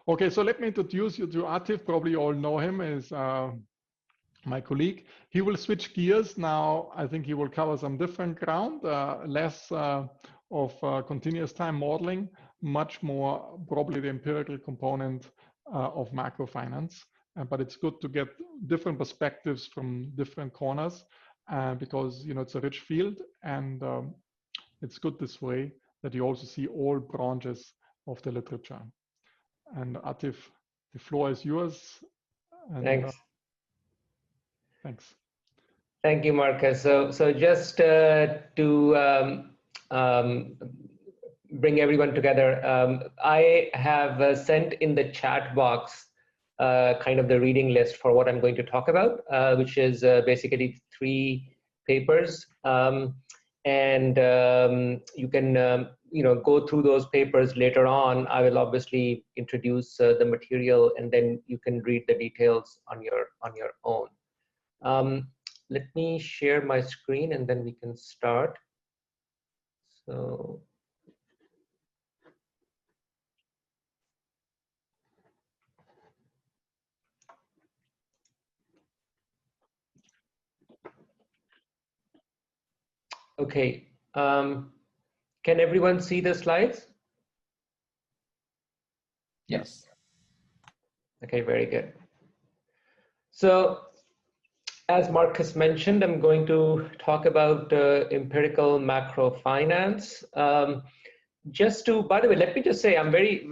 Okay, so let me introduce you to Atif. Probably you all know him as my colleague. He will switch gears now. I think he will cover some different ground, less of continuous time modeling, much more probably the empirical component of macrofinance. But it's good to get different perspectives from different corners because it's a rich field, and it's good this way that you also see all branches of the literature. And Atif, the floor is yours. And, Thanks. Thanks. Thank you, Marcus. So just to bring everyone together, I have sent in the chat box kind of the reading list for what I'm going to talk about, which is basically 3 papers. And you can go through those papers later on. I will obviously introduce the material, and then you can read the details on your own. Let me share my screen and then we can start. So okay, can everyone see the slides? Yes. Okay, very good. So as Marcus mentioned, I'm going to talk about empirical macrofinance. By the way, let me just say, I'm very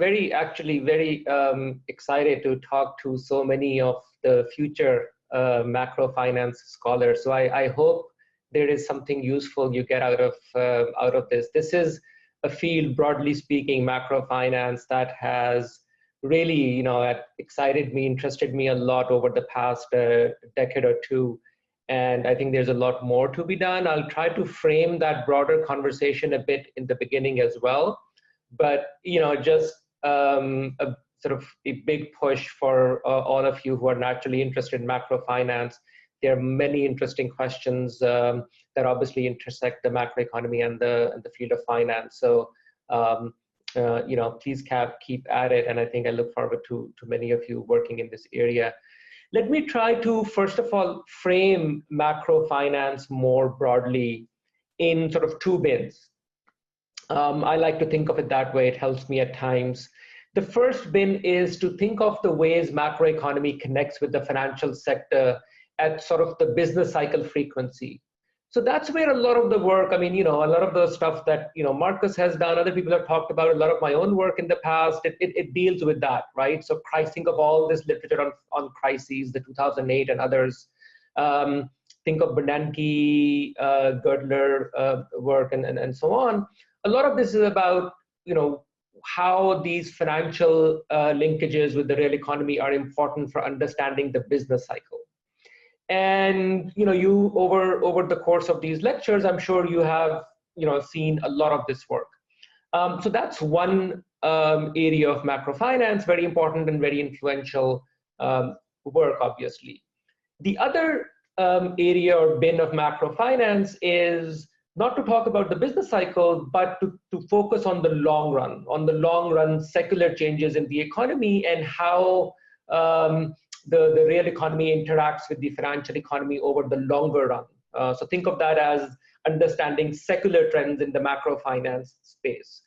excited to talk to so many of the future macrofinance scholars. So I hope there is something useful you get out of this. This is a field, broadly speaking, macrofinance, that has really, excited me, interested me a lot over the past decade or two. And I think there's a lot more to be done. I'll try to frame that broader conversation a bit in the beginning as well. But, just a sort of a big push for all of you who are naturally interested in macrofinance. There are many interesting questions that obviously intersect the macroeconomy and the field of finance. So, please keep at it. And I think I look forward to many of you working in this area. Let me try to, first of all, frame macrofinance more broadly in sort of 2 bins. I like to think of it that way. It helps me at times. The first bin is to think of the ways macroeconomy connects with the financial sector at sort of the business cycle frequency. So that's where a lot of the work, a lot of the stuff that, Marcus has done, other people have talked about, a lot of my own work in the past, it deals with that, right? So think of all this literature on crises, the 2008 and others. Think of Bernanke, Girdler work, and so on. A lot of this is about, how these financial linkages with the real economy are important for understanding the business cycle. And you over the course of these lectures, I'm sure you have seen a lot of this work. So that's one area of macrofinance, very important and very influential work, obviously. The other area or bin of macrofinance is not to talk about the business cycle, but to focus on the long run, secular changes in the economy and how the real economy interacts with the financial economy over the longer run. So think of that as understanding secular trends in the macrofinance space.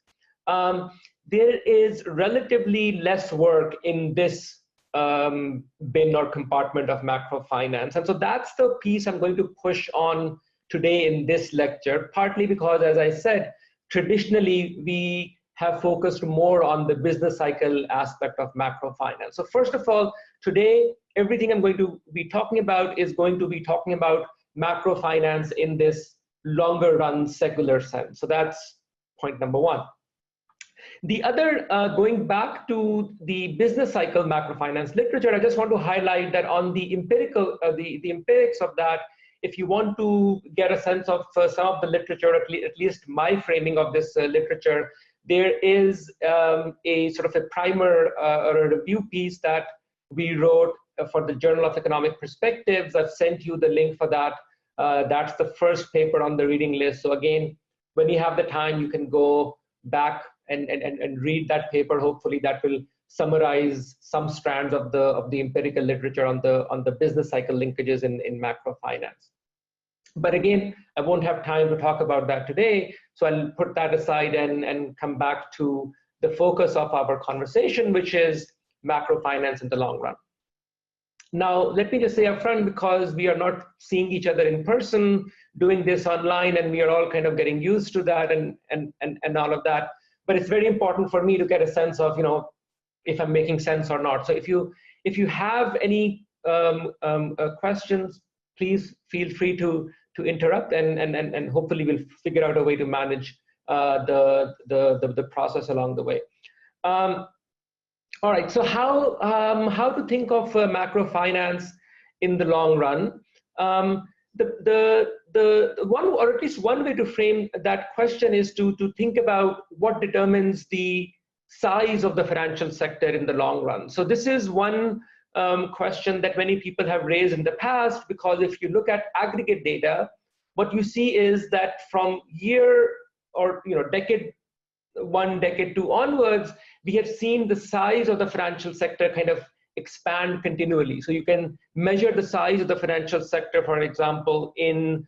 There is relatively less work in this bin or compartment of macrofinance. And so that's the piece I'm going to push on today in this lecture, partly because, as I said, traditionally we have focused more on the business cycle aspect of macrofinance. So first of all, today, everything I'm going to be talking about is going to be talking about macrofinance in this longer run secular sense. So that's point number 1. The other, going back to the business cycle macrofinance literature, I just want to highlight that on the empirical, the empirics of that, if you want to get a sense of some of the literature, at least my framing of this literature, there is a sort of a primer or a review piece that we wrote for the Journal of Economic Perspectives. I've sent you the link for that. That's the first paper on the reading list. So again, when you have the time, you can go back and read that paper. Hopefully that will summarize some strands of the empirical literature on the business cycle linkages in macro finance. But again, I won't have time to talk about that today, so I'll put that aside and come back to the focus of our conversation, which is macro finance in the long run. Now, let me just say upfront, because we are not seeing each other in person, doing this online, and we are all kind of getting used to that and all of that. But it's very important for me to get a sense of, if I'm making sense or not. So if you have any questions, please feel free to interrupt, and hopefully we'll figure out a way to manage the process along the way. All right, so how to think of macro finance in the long run? The one, or at least one way to frame that question is to think about what determines the size of the financial sector in the long run. So this is one question that many people have raised in the past, because if you look at aggregate data, what you see is that from year or decade 1, decade 2 onwards, we have seen the size of the financial sector kind of expand continually. So you can measure the size of the financial sector, for example, in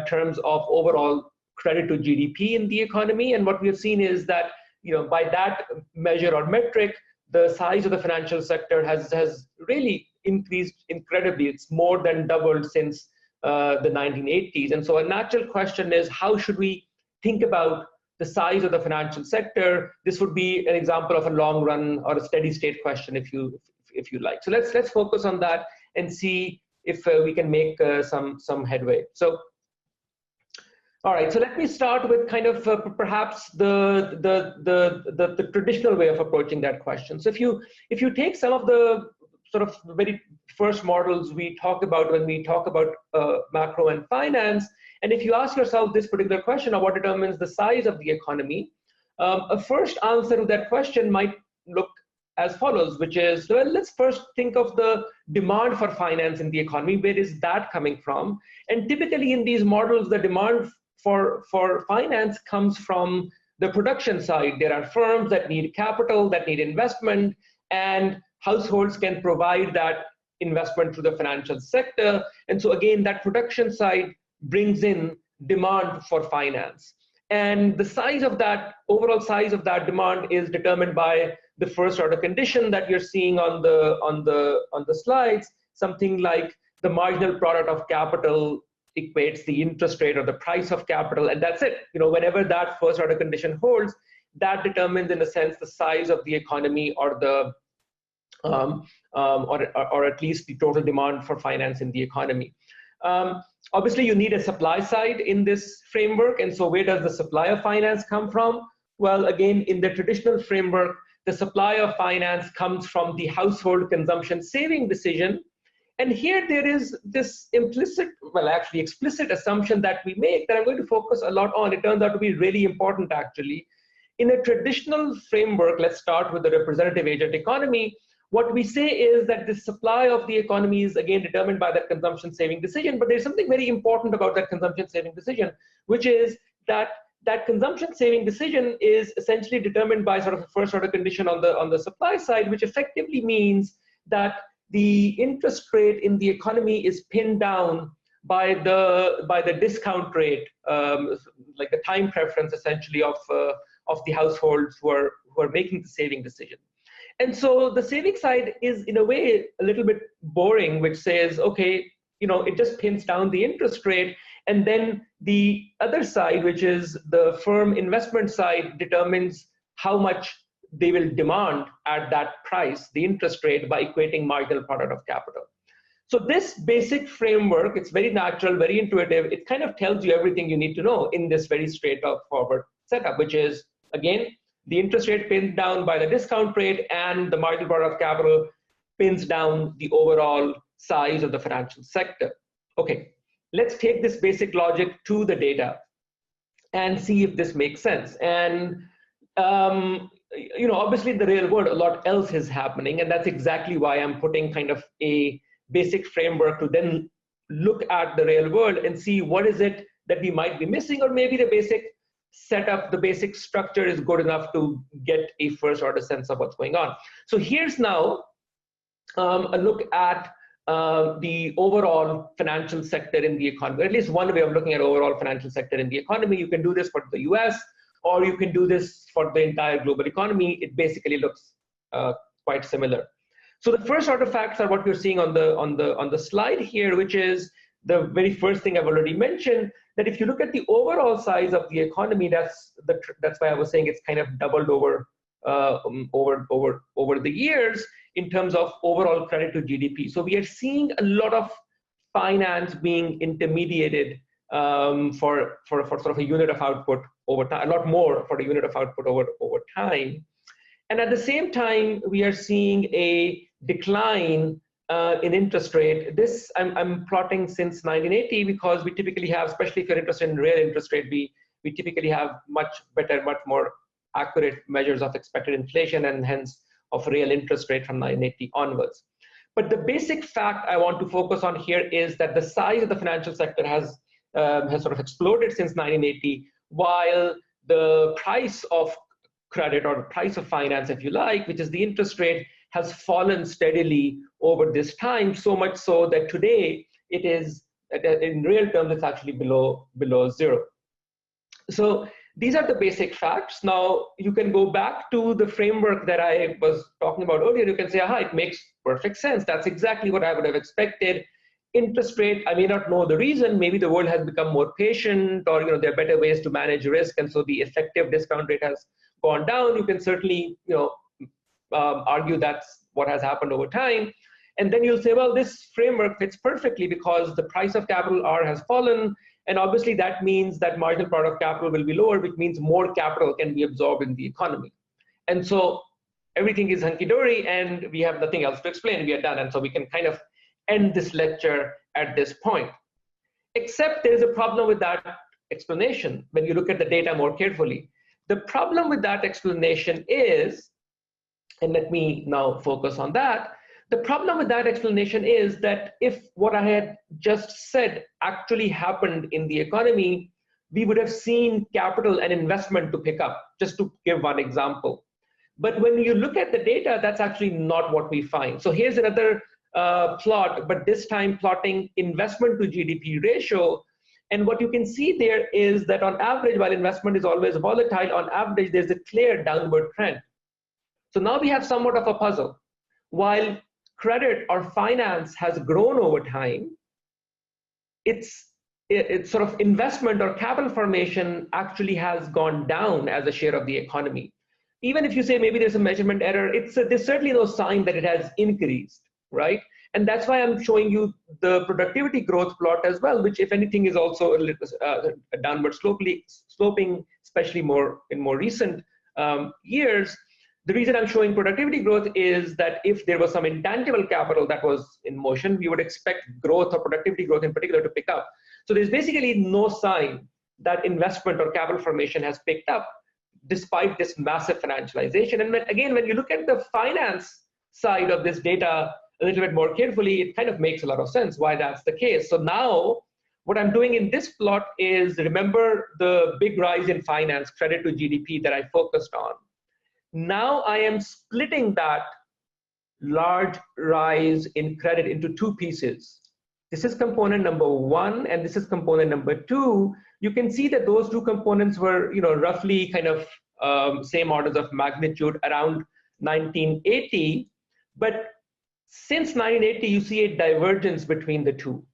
terms of overall credit to GDP in the economy. And what we have seen is that, by that measure or metric, the size of the financial sector has really increased incredibly. It's more than doubled since the 1980s. And so a natural question is, how should we think about the size of the financial sector? This would be an example of a long run or a steady state question, if you like. So let's focus on that and see if we can make some headway. So, all right. So let me start with kind of perhaps the traditional way of approaching that question. So if you take some of the sort of very first models we talked about when we talk about macro and finance, and if you ask yourself this particular question of what determines the size of the economy, a first answer to that question might look as follows, which is, well, let's first think of the demand for finance in the economy. Where is that coming from? And typically in these models, the demand for finance comes from the production side. There are firms that need capital, that need investment, and households can provide that investment through the financial sector. And so again, that production side brings in demand for finance. And the size of that, overall size of that demand, is determined by the first order condition that you're seeing on the slides. Something like the marginal product of capital equates the interest rate or the price of capital, and that's it. Whenever that first order condition holds, that determines, in a sense, the size of the economy, or the or at least the total demand for finance in the economy. Obviously, you need a supply side in this framework. And so where does the supply of finance come from? Well, again, in the traditional framework, the supply of finance comes from the household consumption saving decision. And here there is this implicit, well, actually explicit assumption that we make that I'm going to focus a lot on. It turns out to be really important, actually. In a traditional framework, let's start with the representative agent economy. What we say is that the supply of the economy is again determined by that consumption saving decision, but there's something very important about that consumption saving decision, which is that that consumption saving decision is essentially determined by sort of a first order condition on the supply side, which effectively means that the interest rate in the economy is pinned down by the discount rate, like the time preference essentially of the households who are making the saving decision. And so the saving side is, in a way, a little bit boring, which says, okay, it just pins down the interest rate. And then the other side, which is the firm investment side, determines how much they will demand at that price, the interest rate, by equating marginal product of capital. So this basic framework, it's very natural, very intuitive. It kind of tells you everything you need to know in this very straightforward setup, which is, again, the interest rate pins down by the discount rate, and the marginal product of capital pins down the overall size of the financial sector. Okay, let's take this basic logic to the data and see if this makes sense. And obviously in the real world, a lot else is happening, and that's exactly why I'm putting kind of a basic framework to then look at the real world and see what is it that we might be missing, or maybe the basic setup, the basic structure is good enough to get a first order sense of what's going on. So here's now a look at the overall financial sector in the economy, at least one way of looking at overall financial sector in the economy. You can do this for the US, or you can do this for the entire global economy. It basically looks quite similar. So the first order facts are what you're seeing on the slide here, which is the very first thing I've already mentioned, that if you look at the overall size of the economy, that's why I was saying it's kind of doubled over the years in terms of overall credit to GDP. So we are seeing a lot of finance being intermediated for sort of a unit of output over time, a lot more for the unit of output over time. And at the same time, we are seeing a decline in interest rate. This I'm plotting since 1980 because we typically have, especially if you're interested in real interest rate, we typically have much better, much more accurate measures of expected inflation and hence of real interest rate from 1980 onwards. But the basic fact I want to focus on here is that the size of the financial sector has sort of exploded since 1980, while the price of credit, or the price of finance, if you like, which is the interest rate, has fallen steadily over this time, so much so that today it is, in real terms, it's actually below zero. So these are the basic facts. Now you can go back to the framework that I was talking about earlier. You can say, aha, it makes perfect sense. That's exactly what I would have expected. Interest rate, I may not know the reason. Maybe the world has become more patient, or there are better ways to manage risk, and so the effective discount rate has gone down. You can certainly argue that's what has happened over time. And then you'll say, well, this framework fits perfectly because the price of capital R has fallen. And obviously that means that marginal product of capital will be lower, which means more capital can be absorbed in the economy. And so everything is hunky-dory and we have nothing else to explain. We are done. And so we can kind of end this lecture at this point. Except there is a problem with that explanation when you look at the data more carefully. The problem with that explanation is, and let me now focus on that, the problem with that explanation is that if what I had just said actually happened in the economy, we would have seen capital and investment to pick up, just to give one example. But when you look at the data, that's actually not what we find. So here's another plot, but this time plotting investment to GDP ratio. And what you can see there is that on average, while investment is always volatile, on average, there's a clear downward trend. So now we have somewhat of a puzzle. While credit or finance has grown over time, it's sort of investment or capital formation actually has gone down as a share of the economy. Even if you say maybe there's a measurement error, there's certainly no sign that it has increased, right? And that's why I'm showing you the productivity growth plot as well, which if anything is also a little downward sloping, especially in more recent years. The reason I'm showing productivity growth is that if there was some intangible capital that was in motion, we would expect growth or productivity growth in particular to pick up. So there's basically no sign that investment or capital formation has picked up despite this massive financialization. And again, when you look at the finance side of this data a little bit more carefully, it kind of makes a lot of sense why that's the case. So now what I'm doing in this plot is, remember the big rise in finance, credit to GDP that I focused on. Now I am splitting that large rise in credit into two pieces. This is component number one, and this is component number two. You can see that those two components were, roughly kind of same orders of magnitude around 1980. But since 1980, you see a divergence between the two.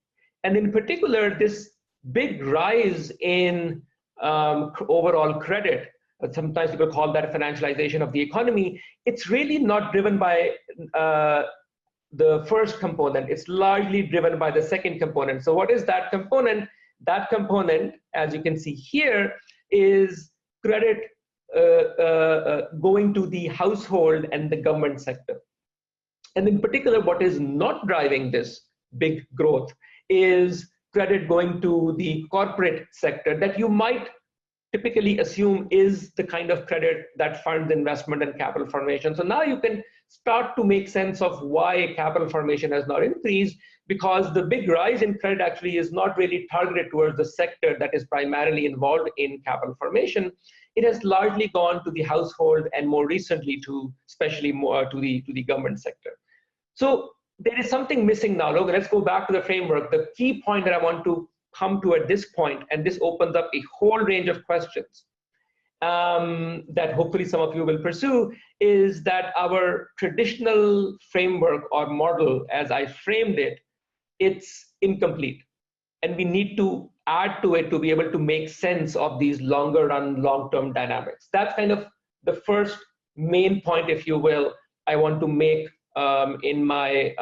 And in particular, this big rise in overall credit, sometimes people call that financialization of the economy, it's really not driven by the first component. It's largely driven by the second component. So what is that component? That component, as you can see here, is credit going to the household and the government sector. And in particular, what is not driving this big growth is credit going to the corporate sector that you might typically assume is the kind of credit that funds investment and capital formation. So now you can start to make sense of why capital formation has not increased, because the big rise in credit actually is not really targeted towards the sector that is primarily involved in capital formation. It has largely gone to the household and more recently to, especially more to the government sector. So there is something missing now. Look, let's go back to the framework. The key point that I want to come to at this point, and this opens up a whole range of questions that hopefully some of you will pursue, is that our traditional framework or model, as I framed it, it's incomplete. And we need to add to it to be able to make sense of these longer run, long-term dynamics. That's kind of the first main point, if you will, I want to make in my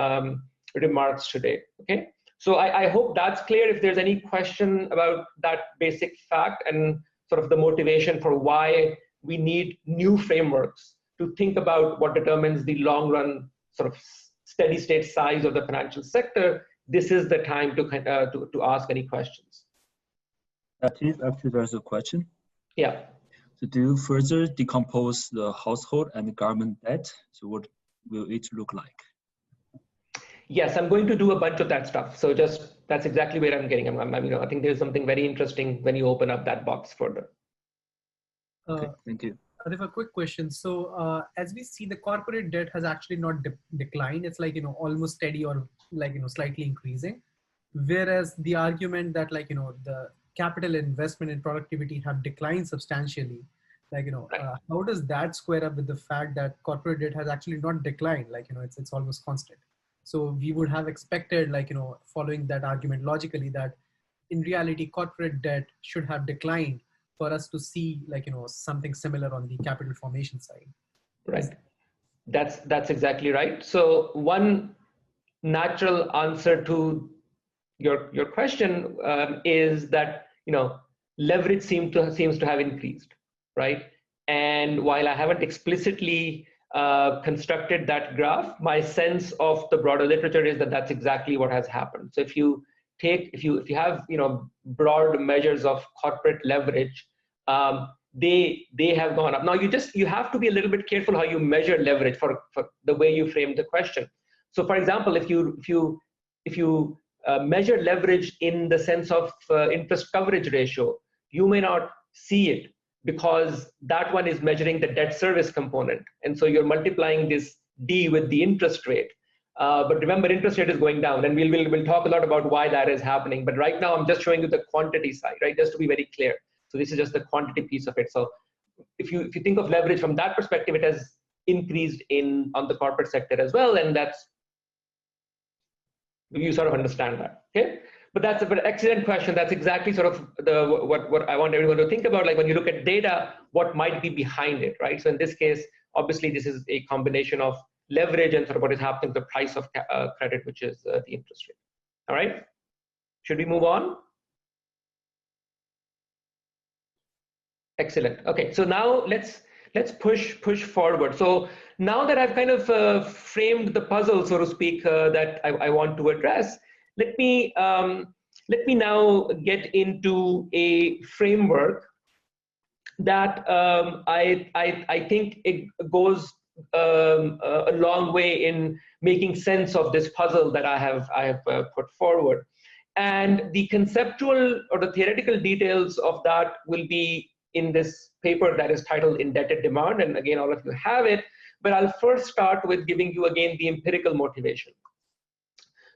remarks today, okay? So I hope that's clear. If there's any question about that basic fact and sort of the motivation for why we need new frameworks to think about what determines the long run sort of steady state size of the financial sector, this is the time to ask any questions. Atif, actually there's a question. Yeah. So do you further decompose the household and government debt? So what will it look like? Yes, I'm going to do a bunch of that stuff. So just, that's exactly where I'm getting. I think there's something very interesting when you open up that box further. Okay, thank you. I have a quick question. So as we see, the corporate debt has actually not declined. It's like, almost steady or like, slightly increasing. Whereas the argument that like, the capital investment and productivity have declined substantially. Like, how does that square up with the fact that corporate debt has actually not declined? Like, it's almost constant. So we would have expected, like, following that argument logically, that in reality, corporate debt should have declined for us to see, like, something similar on the capital formation side. Right. That's exactly right. So one natural answer to your question is that, leverage seems to have increased, right? And while I haven't explicitly constructed that graph, my sense of the broader literature is that that's exactly what has happened. So if you have broad measures of corporate leverage, they have gone up. Now you have to be a little bit careful how you measure leverage for the way you frame the question. So for example, if you measure leverage in the sense of interest coverage ratio, you may not see it, because that one is measuring the debt service component. And so you're multiplying this D with the interest rate. But remember, interest rate is going down, and we'll talk a lot about why that is happening. But right now, I'm just showing you the quantity side, right? Just to be very clear. So this is just the quantity piece of it. So if you think of leverage from that perspective, it has increased on the corporate sector as well. And that's, you sort of understand that, okay? But that's an excellent question. That's exactly sort of what I want everyone to think about. Like when you look at data, what might be behind it, right? So in this case, obviously, this is a combination of leverage and sort of what is happening to the price of credit, which is the interest rate. All right. Should we move on? Excellent. Okay. So now let's push forward. So now that I've kind of framed the puzzle, so to speak, that I want to address, let me now get into a framework that I think it goes a long way in making sense of this puzzle that I have put forward. And the conceptual or the theoretical details of that will be in this paper that is titled Indebted Demand. And again, all of you have it, but I'll first start with giving you again the empirical motivation.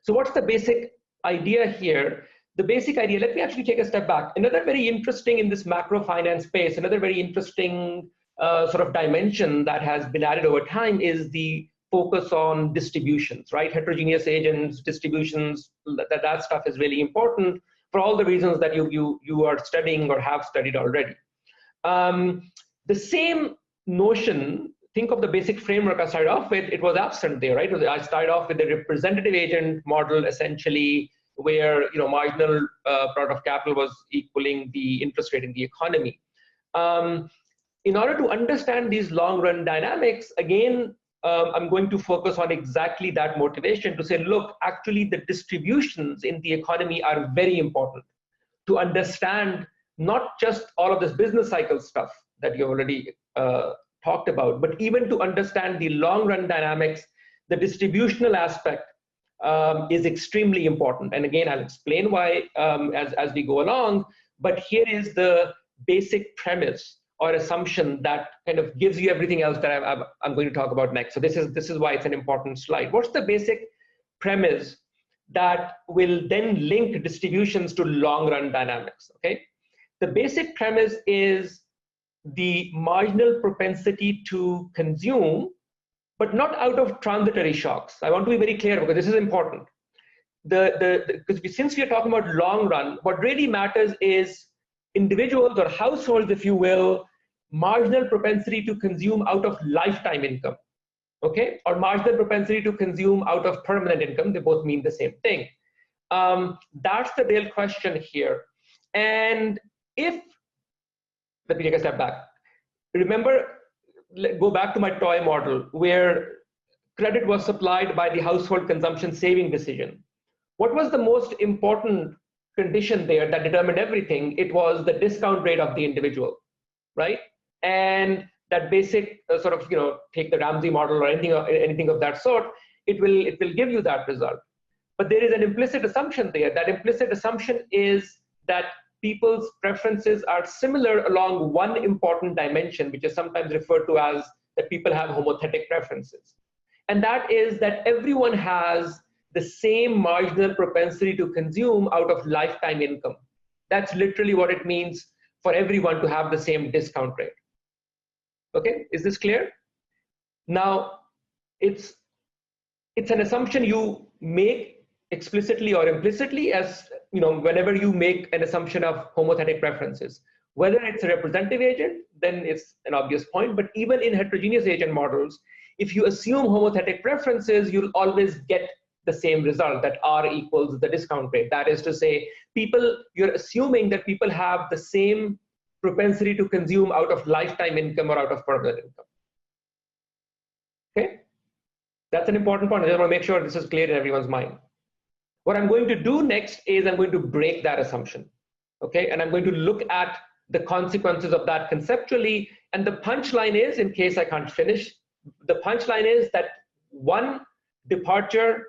So what's the basic idea here? The basic idea, let me actually take a step back. Another very interesting in this macro finance space, another very interesting sort of dimension that has been added over time is the focus on distributions, right? Heterogeneous agents, distributions, that stuff is really important for all the reasons that you are studying or have studied already. The same notion, think of the basic framework I started off with, it was absent there, right? I started off with the representative agent model, essentially, where marginal product of capital was equaling the interest rate in the economy. In order to understand these long-run dynamics, again, I'm going to focus on exactly that motivation to say, look, actually the distributions in the economy are very important to understand not just all of this business cycle stuff that you already talked about, but even to understand the long run dynamics, the distributional aspect is extremely important. And again, I'll explain why as we go along, but here is the basic premise or assumption that kind of gives you everything else that I'm going to talk about next. So this is why it's an important slide. What's the basic premise that will then link distributions to long run dynamics? Okay, the basic premise is the marginal propensity to consume, but not out of transitory shocks. I want to be very clear because this is important. Because since we are talking about long run, what really matters is individuals or households, if you will, marginal propensity to consume out of lifetime income, okay, or marginal propensity to consume out of permanent income. They both mean the same thing. That's the real question here. And if, let me take a step back. Remember, go back to my toy model where credit was supplied by the household consumption saving decision. What was the most important condition there that determined everything? It was the discount rate of the individual, right? And that basic sort of, take the Ramsey model or anything of that sort, it will give you that result. But there is an implicit assumption there. That implicit assumption is that people's preferences are similar along one important dimension, which is sometimes referred to as that people have homothetic preferences. And that is that everyone has the same marginal propensity to consume out of lifetime income. That's literally what it means for everyone to have the same discount rate. Okay, is this clear? Now, it's an assumption you make explicitly or implicitly, as whenever you make an assumption of homothetic preferences. Whether it's a representative agent, then it's an obvious point, but even in heterogeneous agent models, if you assume homothetic preferences, you'll always get the same result, that R equals the discount rate. That is to say, you're assuming that people have the same propensity to consume out of lifetime income or out of permanent income. Okay, that's an important point. I just want to make sure this is clear in everyone's mind. What I'm going to do next is I'm going to break that assumption, okay? And I'm going to look at the consequences of that conceptually. And the punchline is, in case I can't finish, the punchline is that one departure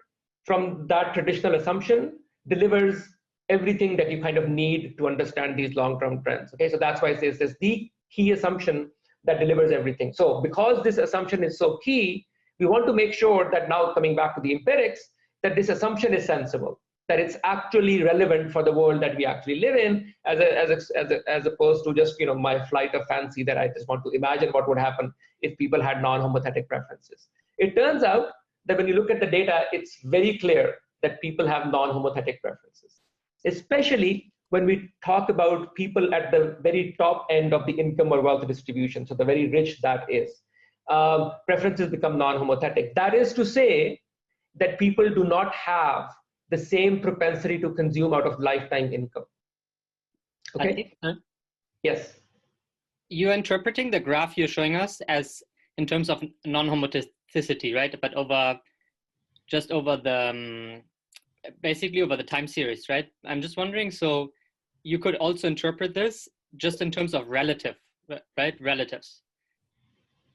from that traditional assumption delivers everything that you kind of need to understand these long-term trends, okay? So that's why it says this, the key assumption that delivers everything. So because this assumption is so key, we want to make sure that now coming back to the empirics, that this assumption is sensible, that it's actually relevant for the world that we actually live in, as opposed to just my flight of fancy that I just want to imagine what would happen if people had non-homothetic preferences. It turns out that when you look at the data, it's very clear that people have non-homothetic preferences, especially when we talk about people at the very top end of the income or wealth distribution, so the very rich that is. Preferences become non-homothetic. That is to say, that people do not have the same propensity to consume out of lifetime income. Okay? Yes. You're interpreting the graph you're showing us as in terms of non-homotheticity, right? But just over the, basically over the time series, right? I'm just wondering, so you could also interpret this just in terms of relative, right? Relatives.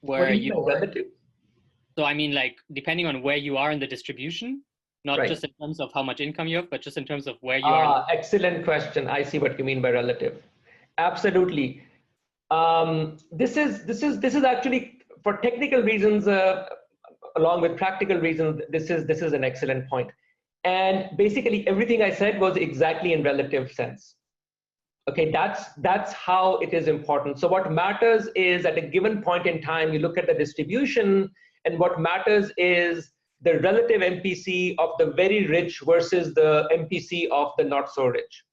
Where you relative? So I mean, like, depending on where you are in the distribution, not right. just in terms of how much income you have, but just in terms of where you are. Excellent question. I see what you mean by relative. Absolutely. This is actually, for technical reasons, along with practical reasons, this is an excellent point. And basically, everything I said was exactly in relative sense. Okay, that's how it is important. So what matters is at a given point in time, you look at the distribution, and what matters is the relative MPC of the very rich versus the MPC of the not so rich.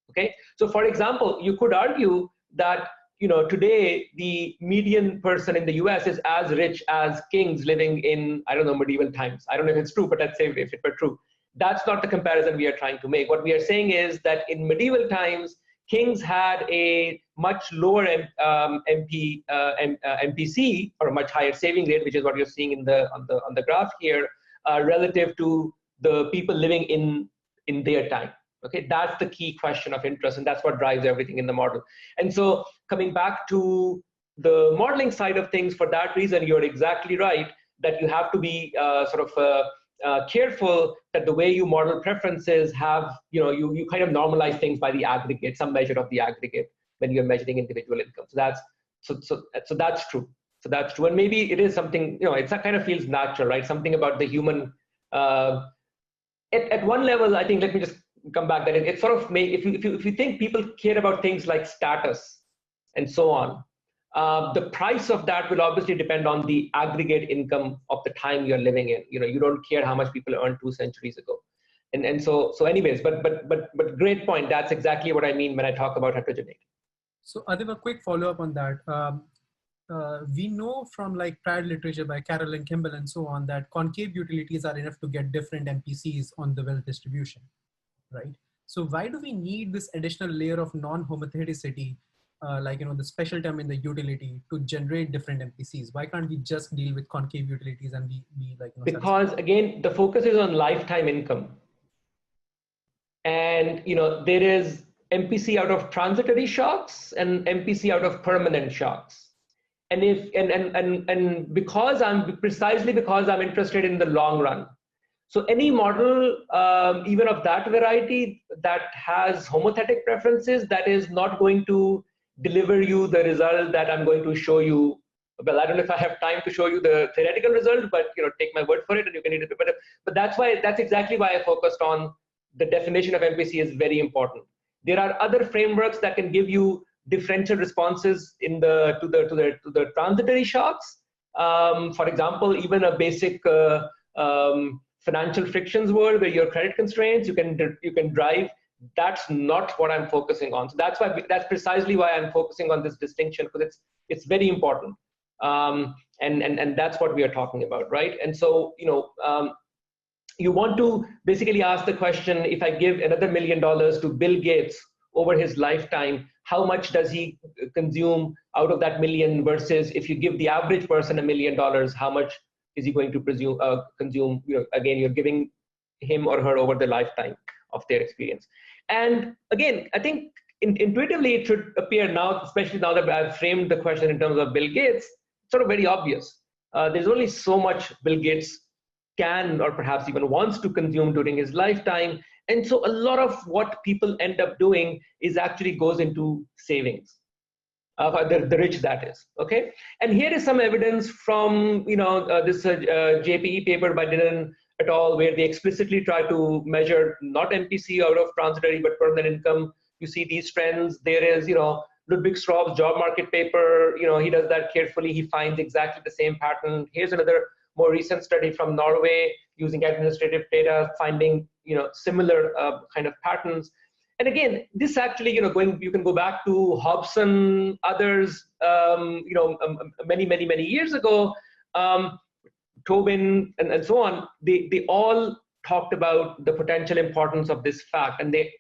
Okay, so for example, you could argue that today the median person in the US is as rich as kings living in, I don't know, medieval times. I don't know if it's true, but let's say if it were true. That's not the comparison we are trying to make. What we are saying is that in medieval times, kings had a much lower MPC, or a much higher saving rate, which is what you're seeing on the graph here, relative to the people living in their time. Okay, that's the key question of interest, and that's what drives everything in the model. And so coming back to the modeling side of things, for that reason, you're exactly right that you have to be careful that the way you model preferences have, you kind of normalize things by the aggregate, some measure of the aggregate when you're measuring individual income. So that's true. So that's true. And maybe it is something, it kind of feels natural, right? Something about the human, at one level, I think, let me just come back, that it sort of if you think people care about things like status and so on, the price of that will obviously depend on the aggregate income of the time you're living in. You don't care how much people earned 2 centuries ago. And so anyways, but great point. That's exactly what I mean when I talk about heterogeneity. So Atif, a quick follow-up on that. We know from like prior literature by Carroll and Kimball and so on that concave utilities are enough to get different MPCs on the wealth distribution, right? So why do we need this additional layer of non-homotheticity, the special term in the utility, to generate different MPCs? Why can't we just deal with concave utilities and be like? Because again, the focus is on lifetime income, and there is MPC out of transitory shocks and MPC out of permanent shocks. And because I'm interested in the long run. So any model, even of that variety, that has homothetic preferences, that is not going to deliver you the result that I'm going to show you. Well, I don't know if I have time to show you the theoretical result, but take my word for it, and you can read it. But that's exactly why I focused on the definition of MPC is very important. There are other frameworks that can give you differential responses to the transitory shocks. For example, even a basic financial frictions world where your credit constraints, you can drive. That's not what I'm focusing on. So that's precisely why I'm focusing on this distinction, because it's very important. And that's what we are talking about, right? And so you want to basically ask the question: if I give another $1 million to Bill Gates over his lifetime, how much does he consume out of that million, versus if you give the average person $1 million, how much is he going to consume? Again, you're giving him or her over the lifetime of their experience. And again, I think intuitively it should appear now, especially now that I've framed the question in terms of Bill Gates, sort of very obvious. There's only so much Bill Gates can, or perhaps even wants to consume during his lifetime. And so a lot of what people end up doing is actually goes into savings, the rich, that is, okay? And here is some evidence from, this JPE paper by Dillon et al., where they explicitly try to measure not MPC out of transitory, but permanent income. You see these trends. There is, Ludwig Straub's job market paper, he does that carefully. He finds exactly the same pattern. Here's another more recent study from Norway using administrative data, finding similar kind of patterns. And again, this actually, you can go back to Hobson, others, many years ago, Tobin, and so on. They all talked about the potential importance of this fact, and they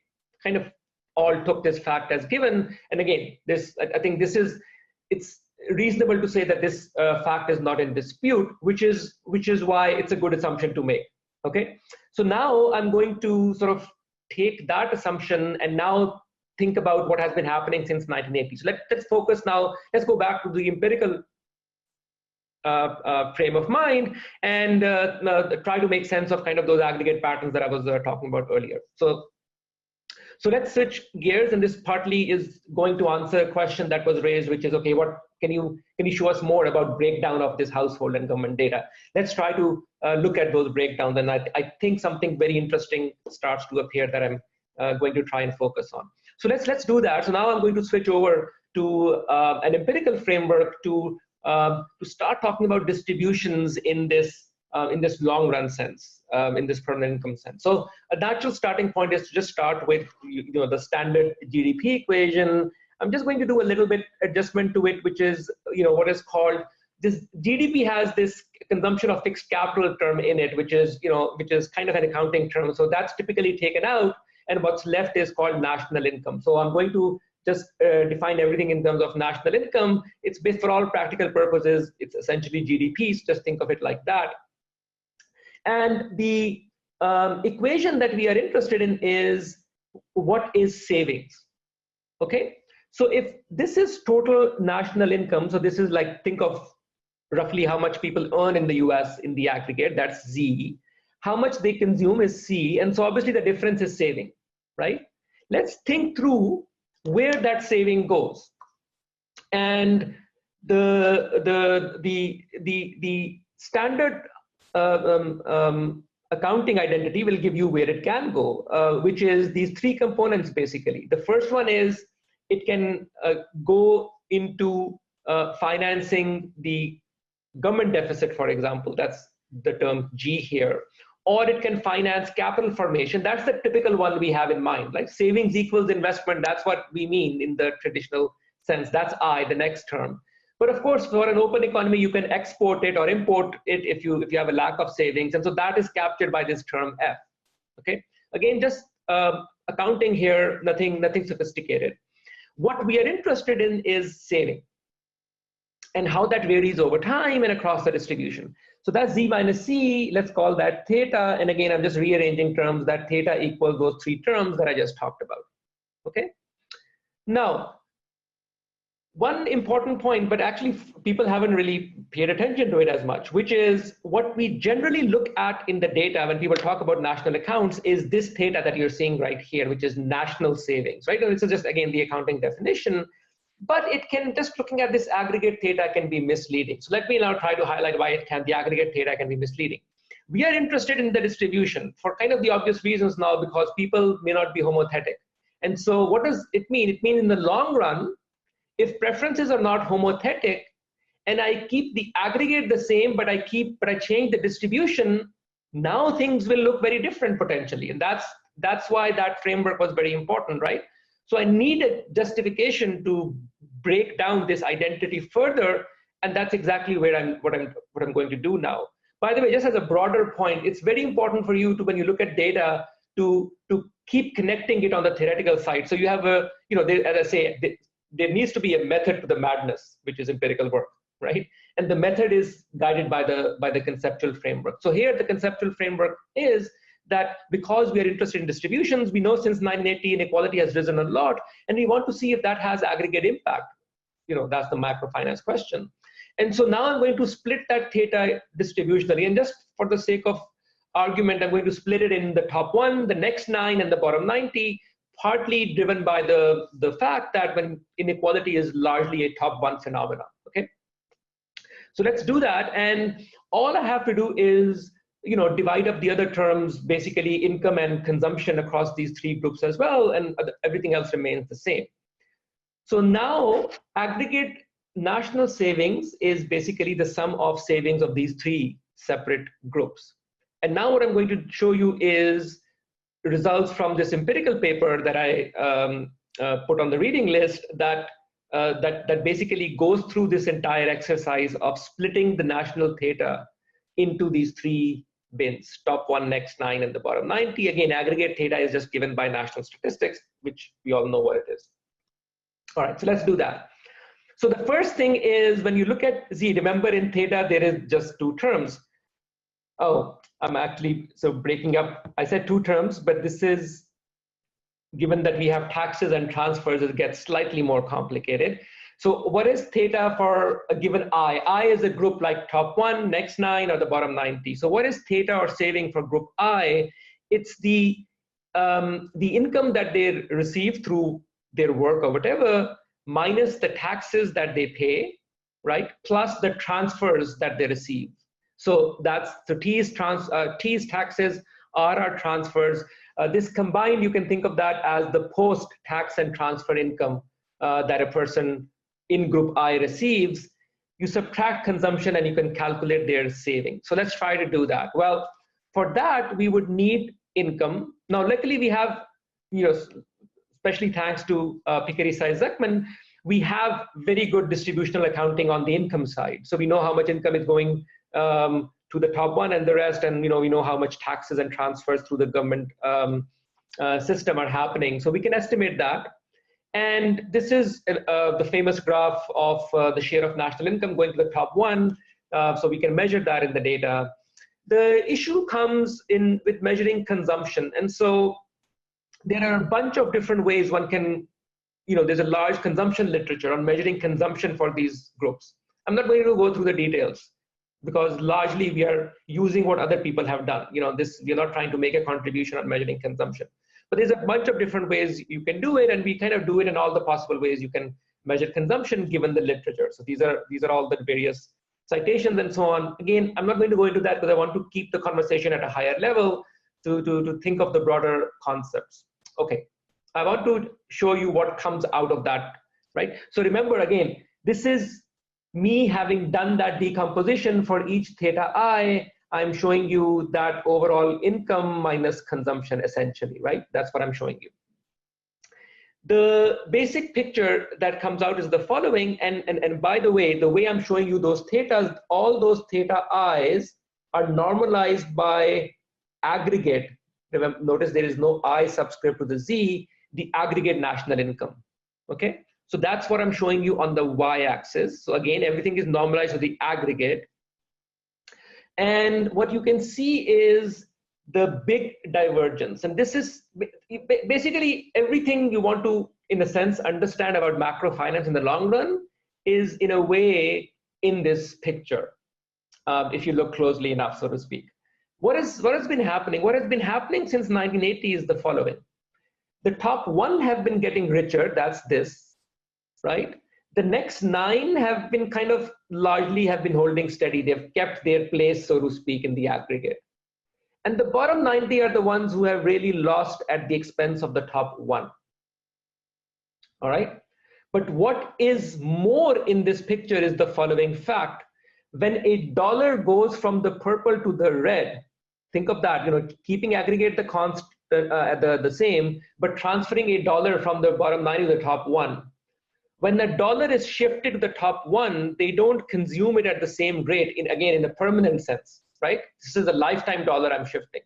kind of all took this fact as given. And again, I think it's reasonable to say that this fact is not in dispute, which is why it's a good assumption to make. Okay, so now I'm going to sort of take that assumption and now think about what has been happening since 1980. So let's focus now. Let's go back to the empirical frame of mind and try to make sense of kind of those aggregate patterns that I was talking about earlier. So let's switch gears, and this partly is going to answer a question that was raised, which is, okay, what can you show us more about breakdown of this household and government data? Let's try to look at those breakdowns, and I think something very interesting starts to appear that I'm going to try and focus on. So let's do that. So now I'm going to switch over to an empirical framework to start talking about distributions in this long run sense, in this permanent income sense. So a natural starting point is to just start with the standard GDP equation. I'm just going to do a little bit adjustment to it, which is what is called this GDP has this consumption of fixed capital term in it, which is kind of an accounting term. So that's typically taken out, and what's left is called national income. So I'm going to just define everything in terms of national income. It's based, for all practical purposes, it's essentially GDPs. Just think of it like that. And the equation that we are interested in is what is savings? Okay, so if this is total national income, so this is like, think of roughly how much people earn in the US in the aggregate, that's Z. How much they consume is C, and so obviously the difference is saving, right? Let's think through where that saving goes. And the standard accounting identity will give you where it can go, which is these three components basically. The first one is it can go into financing the government deficit, for example. That's the term G here. Or it can finance capital formation. That's the typical one we have in mind. Like savings equals investment, that's what we mean in the traditional sense. That's I, the next term. But of course, for an open economy, you can export it or import it if you have a lack of savings. And so that is captured by this term F. Okay. Again, just accounting here, nothing sophisticated. What we are interested in is saving and how that varies over time and across the distribution. So that's Z minus C, let's call that theta. And again, I'm just rearranging terms, that theta equals those three terms that I just talked about, okay? Now, one important point, but actually people haven't really paid attention to it as much, which is what we generally look at in the data when people talk about national accounts is this theta that you're seeing right here, which is national savings, right? And this is just, again, the accounting definition. But it can, just looking at this aggregate theta can be misleading. So let me now try to highlight why the aggregate theta can be misleading. We are interested in the distribution for kind of the obvious reasons now, because people may not be homothetic. And so what does it mean? It means in the long run, if preferences are not homothetic and I keep the aggregate the same, but I change the distribution, now things will look very different potentially. And that's why that framework was very important, right? So I need a justification to break down this identity further, and that's exactly what I'm going to do now. By the way, just as a broader point, it's very important for you to, when you look at data, to keep connecting it on the theoretical side. So you have a, as I say, there needs to be a method to the madness, which is empirical work, right? And the method is guided by the conceptual framework. So here the conceptual framework is that because we are interested in distributions, we know since 1980 inequality has risen a lot, and we want to see if that has aggregate impact. That's the macrofinance question. And so now I'm going to split that theta distributionally, and just for the sake of argument, I'm going to split it in the top 1, the next 9, and the bottom 90, partly driven by the fact that when inequality is largely a top 1 phenomenon, okay? So let's do that, and all I have to do is divide up the other terms, basically income and consumption across these three groups as well, and everything else remains the same. So now aggregate national savings is basically the sum of savings of these three separate groups. And now what I'm going to show you is results from this empirical paper that I put on the reading list that basically goes through this entire exercise of splitting the national theta into these three bins, top 1, next 9, and the bottom 90. Again, aggregate theta is just given by national statistics, which we all know what it is. All right, so let's do that. So the first thing is, when you look at Z, remember in theta, there is just 2 terms. Oh, I'm actually, so breaking up, I said 2 terms, but this is, given that we have taxes and transfers, it gets slightly more complicated. So what is theta for a given I? I is a group like top 1, next 9, or the bottom 90. So what is theta or saving for group I? It's the income that they receive through their work or whatever, minus the taxes that they pay, right? Plus the transfers that they receive. So T's taxes, R are transfers. This combined, you can think of that as the post-tax and transfer income that a person in group I receives. You subtract consumption and you can calculate their saving. So let's try to do that. Well, for that, we would need income. Now, luckily we have, especially thanks to Piketty-Sykes-Zuckman, we have very good distributional accounting on the income side. So we know how much income is going to the top 1 and the rest, and we know how much taxes and transfers through the government system are happening. So we can estimate that. And this is the famous graph of the share of national income going to the top 1. So we can measure that in the data. The issue comes in with measuring consumption. And so there are a bunch of different ways one can, there's a large consumption literature on measuring consumption for these groups. I'm not going to go through the details because largely we are using what other people have done. We're not trying to make a contribution on measuring consumption. But there's a bunch of different ways you can do it, and we kind of do it in all the possible ways you can measure consumption given the literature. So these are all the various citations and so on. Again, I'm not going to go into that because I want to keep the conversation at a higher level to think of the broader concepts. Okay, I want to show you what comes out of that, right? So remember, again, this is me having done that decomposition for each theta I. I'm showing you that overall income minus consumption, essentially, right? That's what I'm showing you. The basic picture that comes out is the following, and by the way I'm showing you those thetas, all those theta i's are normalized by aggregate. Remember, notice there is no I subscript to the Z, the aggregate national income, okay? So that's what I'm showing you on the y-axis. So again, everything is normalized to the aggregate. And what you can see is the big divergence. And this is basically everything you want to, in a sense, understand about macrofinance in the long run is in a way in this picture, if you look closely enough, so to speak. What has been happening? What has been happening since 1980 is the following. The top 1 have been getting richer, that's this, right? The next 9 have been kind of largely have been holding steady. They've kept their place, so to speak, in the aggregate. And the bottom 90 are the ones who have really lost at the expense of the top 1. All right? But what is more in this picture is the following fact. When a dollar goes from the purple to the red, think of that, keeping aggregate the same, but transferring a dollar from the bottom 90 to the top 1. When the dollar is shifted to the top 1, they don't consume it at the same rate, again, in a permanent sense, right? This is a lifetime dollar I'm shifting.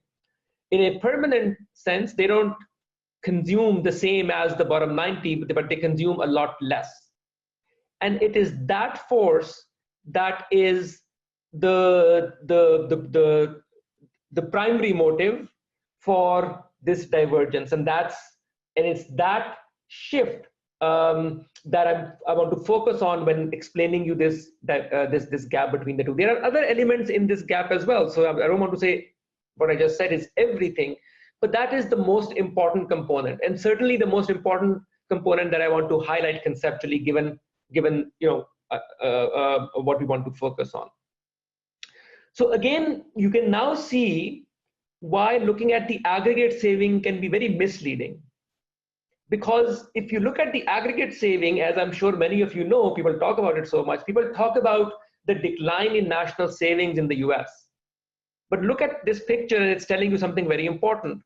In a permanent sense, they don't consume the same as the bottom 90, but they consume a lot less. And it is that force that is the primary motive for this divergence, and it's that shift that I want to focus on when explaining you this gap between the two. There are other elements in this gap as well, so I don't want to say what I just said is everything, but that is the most important component, and certainly the most important component that I want to highlight conceptually, given what we want to focus on. So again, you can now see why looking at the aggregate saving can be very misleading. Because if you look at the aggregate saving, as I'm sure many of you know, people talk about it so much, people talk about the decline in national savings in the US. But look at this picture and it's telling you something very important.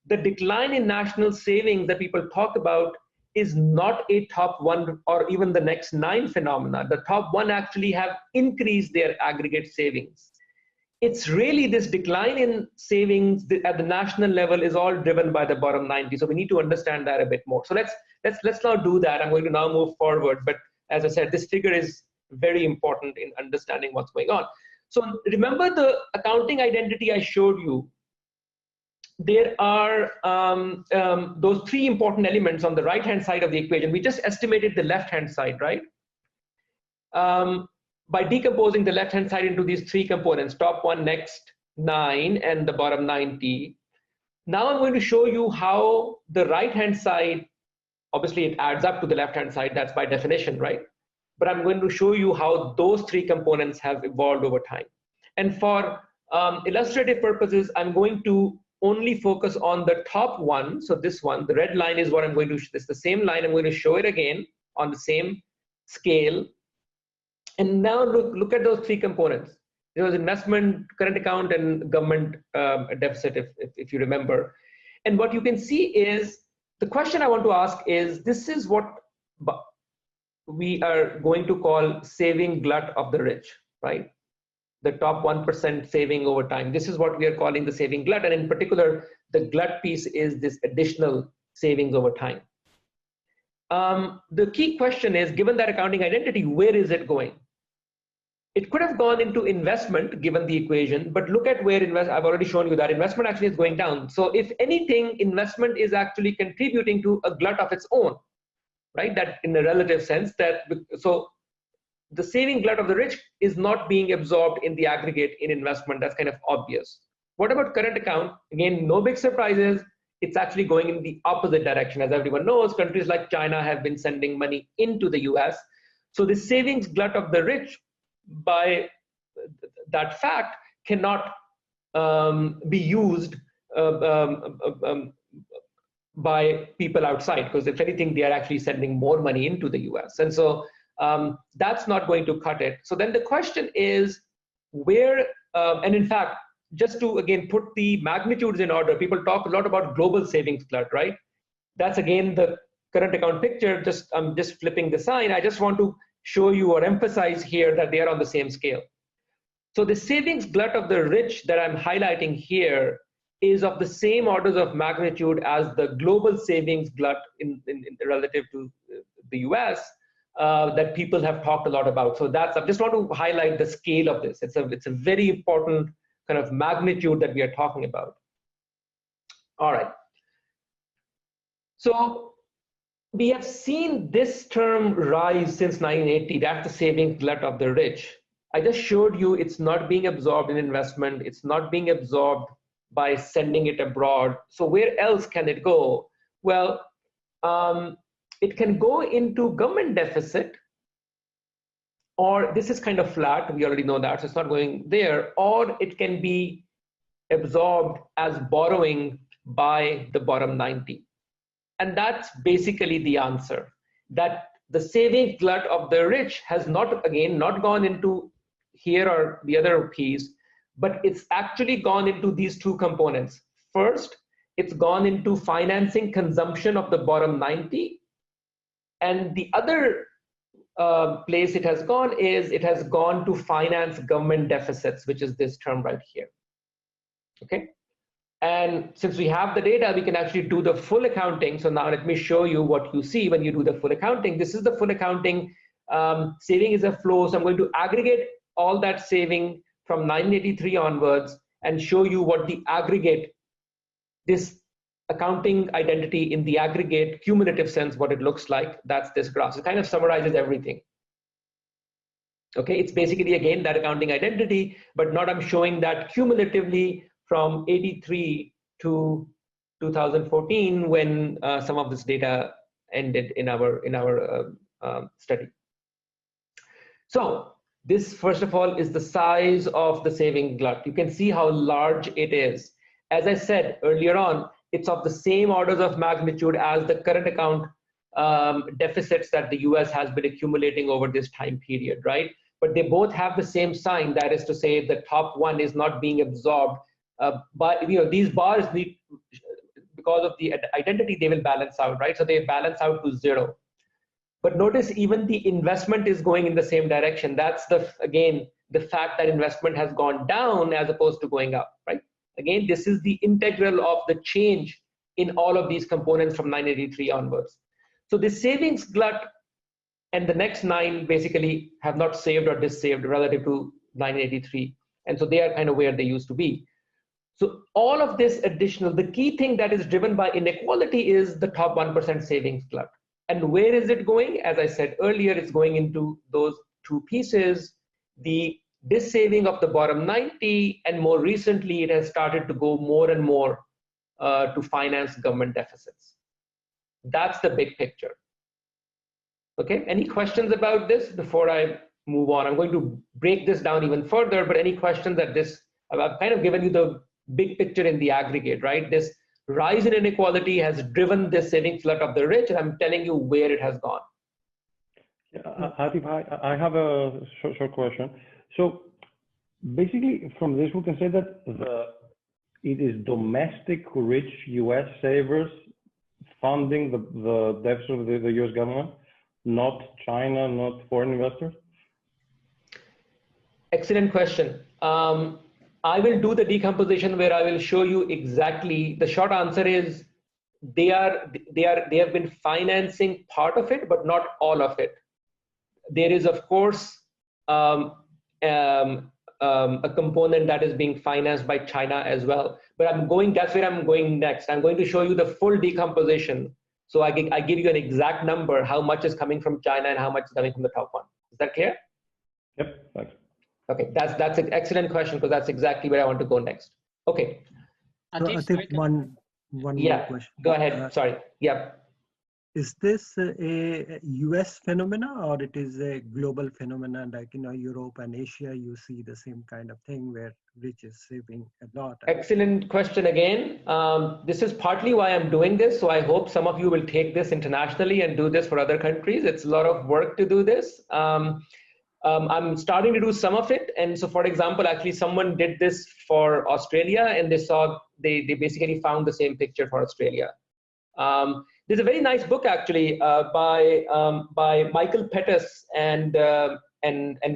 The decline in national savings that people talk about is not a top 1 or even the next 9 phenomena. The top 1 actually have increased their aggregate savings. It's really this decline in savings at the national level is all driven by the bottom 90. So we need to understand that a bit more. So let's now do that. I'm going to now move forward. But as I said, this figure is very important in understanding what's going on. So remember the accounting identity I showed you. There are those 3 important elements on the right-hand side of the equation. We just estimated the left-hand side, right? By decomposing the left-hand side into these 3 components, top 1, next 9, and the bottom 90. Now I'm going to show you how the right-hand side, obviously it adds up to the left-hand side, that's by definition, right? But I'm going to show you how those 3 components have evolved over time. And for illustrative purposes, I'm going to only focus on the top 1. So this one, the red line is what I'm going to, this is the same line, I'm going to show it again on the same scale. And now look at those 3 components. There was investment, current account, and government deficit, if you remember. And what you can see is, the question I want to ask is, this is what we are going to call saving glut of the rich, right? The top 1% saving over time. This is what we are calling the saving glut. And in particular, the glut piece is this additional savings over time. The key question is, given that accounting identity, where is it going? It could have gone into investment given the equation, but look at where I've already shown you that investment actually is going down. So if anything, investment is actually contributing to a glut of its own, right? That in a relative sense, so the saving glut of the rich is not being absorbed in the aggregate in investment. That's kind of obvious. What about current account? Again, no big surprises. It's actually going in the opposite direction. As everyone knows, countries like China have been sending money into the US. So the savings glut of the rich, by that fact, cannot be used by people outside, because if anything, they are actually sending more money into the US. And so that's not going to cut it. So then the question is where, and in fact, just to again put the magnitudes in order, people talk a lot about global savings glut, right? That's again the current account picture. I'm just flipping the sign. I just want to show you or emphasize here that they are on the same scale. So the savings glut of the rich that I'm highlighting here is of the same orders of magnitude as the global savings glut in relative to the US that people have talked a lot about. So I just want to highlight the scale of this. It's a very important kind of magnitude that we are talking about. All right. So we have seen this term rise since 1980. That's the savings glut of the rich. I just showed you it's not being absorbed in investment. It's not being absorbed by sending it abroad. So where else can it go? Well, it can go into government deficit, or this is kind of flat, we already know that, so it's not going there, or it can be absorbed as borrowing by the bottom 90. And that's basically the answer, that the savings glut of the rich has not gone into here or the other piece, but it's actually gone into these two components. First, it's gone into financing consumption of the bottom 90, and the other place it has gone to finance government deficits, which is this term right here. Okay, and since we have the data, we can actually do the full accounting. So now let me show you what you see when you do the full accounting. This is the full accounting. Saving is a flow, so I'm going to aggregate all that saving from 1983 onwards and show you what the aggregate, this accounting identity in the aggregate cumulative sense, what it looks like. That's this graph. So it kind of summarizes everything. Okay, it's basically again that accounting identity, but not I'm showing that cumulatively from 83 to 2014 when some of this data ended in our study. So this, first of all, is the size of the saving glut. You can see how large it is. As I said earlier on, it's of the same orders of magnitude as the current account deficits that the US has been accumulating over this time period, right? But they both have the same sign, that is to say the top one is not being absorbed by, these bars need, because of the identity, they will balance out, right? So they balance out to zero. But notice even the investment is going in the same direction. That's again, the fact that investment has gone down as opposed to going up, right? Again, this is the integral of the change in all of these components from 1983 onwards. So the savings glut and the next 9 basically have not saved or dissaved relative to 1983. And so they are kind of where they used to be. So all of this additional, the key thing that is driven by inequality is the top 1% savings glut. And where is it going? As I said earlier, it's going into those two pieces, the dissaving of the bottom 90, and more recently, it has started to go more and more to finance government deficits. That's the big picture. Okay, any questions about this before I move on? I'm going to break this down even further, but any questions at this? I've kind of given you the big picture in the aggregate, right? This rise in inequality has driven this savings glut of the rich, and I'm telling you where it has gone. Atif, I have a short question. So basically from this, we can say that it is domestic rich US savers funding the deficit of the US government, not China, not foreign investors? Excellent question. I will do the decomposition where I will show you exactly. The short answer is they have been financing part of it, but not all of it. There is, of course, a component that is being financed by China as well. But that's where I'm going next. I'm going to show you the full decomposition. So I give you an exact number, how much is coming from China and how much is coming from the top one. Is that clear? Yep, thanks. Okay, that's an excellent question, because that's exactly where I want to go next. Okay. Atif, I think one more question. Go ahead. Sorry. Yeah. Is this a US phenomena, or it is a global phenomenon, like Europe and Asia? You see the same kind of thing where rich is saving a lot. Excellent question again. This is partly why I'm doing this. So I hope some of you will take this internationally and do this for other countries. It's a lot of work to do this. I'm starting to do some of it. And so, for example, actually someone did this for Australia, and they basically found the same picture for Australia. There's a very nice book actually by Michael Pettis and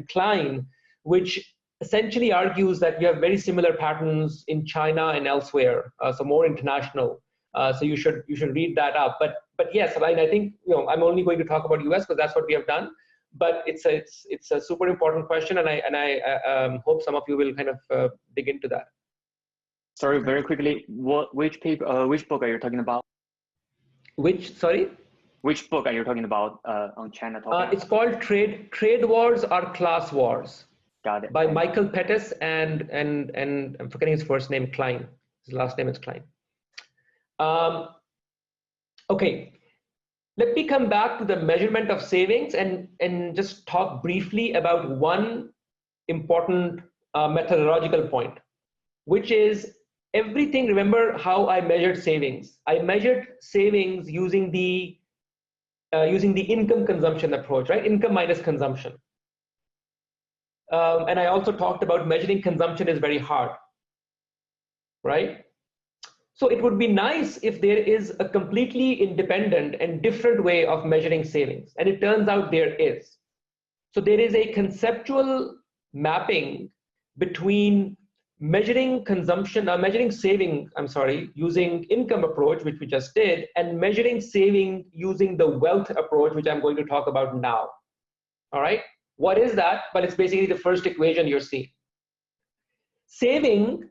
Klein, which essentially argues that we have very similar patterns in China and elsewhere, so more international. So you should read that up. But yes, I think I'm only going to talk about US because that's what we have done. But it's a super important question, and I hope some of you will kind of dig into that. Sorry, very quickly, which book are you talking about? Which book are you talking about on China topic? It's called Trade Wars Are Class Wars. Got it. By Michael Pettis and I'm forgetting his first name, Klein. His last name is Klein. Okay, let me come back to the measurement of savings and just talk briefly about one important methodological point, which is everything. Remember how I measured savings? I measured savings using the income consumption approach, right? Income minus consumption. And I also talked about measuring consumption is very hard, right? So it would be nice if there is a completely independent and different way of measuring savings. And it turns out there is. So there is a conceptual mapping between measuring consumption, using income approach, which we just did, and measuring saving using the wealth approach, which I'm going to talk about now. All right. What is that? But it's basically the first equation you're seeing. Saving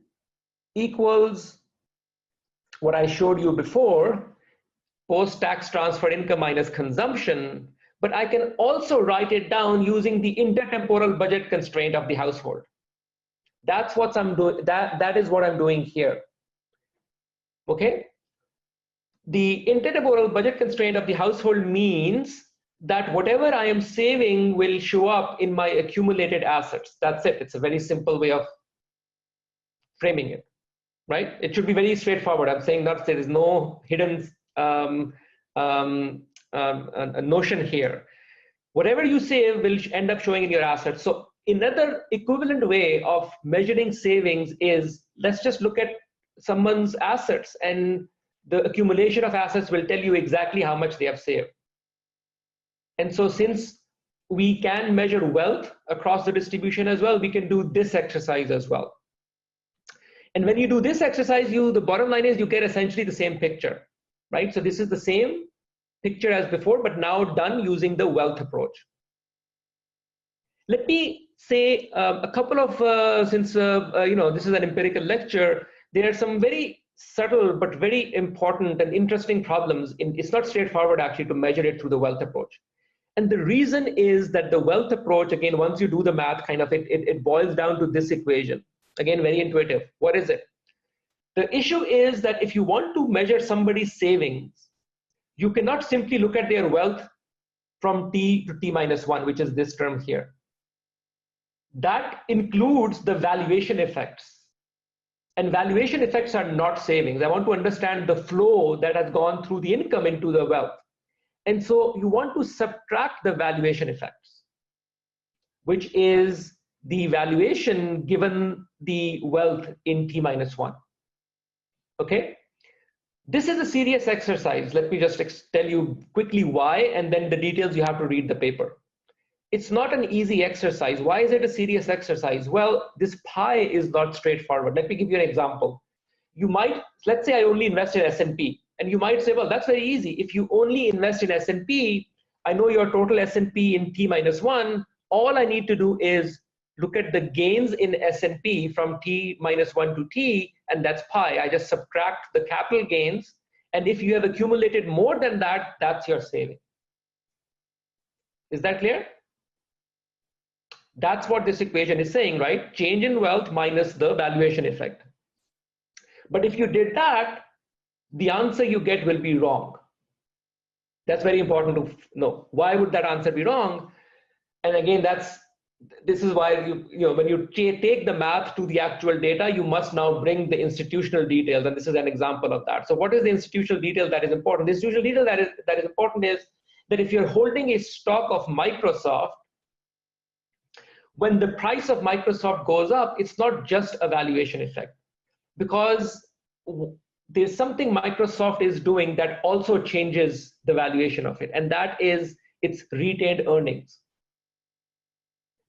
equals what I showed you before, post-tax transfer income minus consumption, but I can also write it down using the intertemporal budget constraint of the household. That's what I'm doing. That is what I'm doing here. Okay. The intertemporal budget constraint of the household means that whatever I am saving will show up in my accumulated assets. That's it. It's a very simple way of framing it, right? It should be very straightforward. I'm saying that there is no hidden a notion here. Whatever you save will end up showing in your assets. So another equivalent way of measuring savings is, let's just look at someone's assets, and the accumulation of assets will tell you exactly how much they have saved. And so since we can measure wealth across the distribution as well, we can do this exercise as well. And when you do this exercise, the bottom line is you get essentially the same picture, right? So this is the same picture as before, but now done using the wealth approach. Let me say a couple of, since this is an empirical lecture, there are some very subtle but very important and interesting problems. It's not straightforward actually to measure it through the wealth approach. And the reason is that the wealth approach, again, once you do the math, kind of it boils down to this equation. Again, very intuitive. What is it? The issue is that if you want to measure somebody's savings, you cannot simply look at their wealth from T to T minus 1, which is this term here. That includes the valuation effects. And valuation effects are not savings. I want to understand the flow that has gone through the income into the wealth. And so you want to subtract the valuation effects, which is the valuation given the wealth in T minus 1. Okay? This is a serious exercise. Let me just tell you quickly why, and then the details you have to read the paper. It's not an easy exercise. Why is it a serious exercise? Well, this pie is not straightforward. Let me give you an example. You might, let's say I only invest in S&P, and you might say, well, that's very easy. If you only invest in S&P, I know your total S&P in T minus 1. All I need to do is look at the gains in S&P from T minus 1 to T, and that's pi. I just subtract the capital gains, and if you have accumulated more than that, that's your saving. Is that clear? That's what this equation is saying, right? Change in wealth minus the valuation effect. But if you did that, the answer you get will be wrong. That's very important to know. Why would that answer be wrong? And again, this is why when you take the math to the actual data, you must now bring the institutional details, and this is an example of that. So what is the institutional detail that is important? The institutional detail that is important is that if you're holding a stock of Microsoft, when the price of Microsoft goes up, it's not just a valuation effect, because there's something Microsoft is doing that also changes the valuation of it, and that is its retained earnings.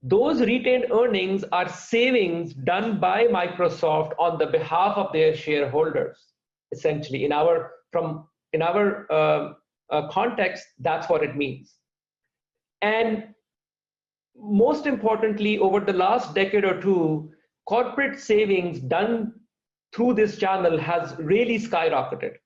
Those retained earnings are savings done by Microsoft on the behalf of their shareholders. Essentially, in our context, that's what it means. And most importantly, over the last decade or two, corporate savings done through this channel has really skyrocketed.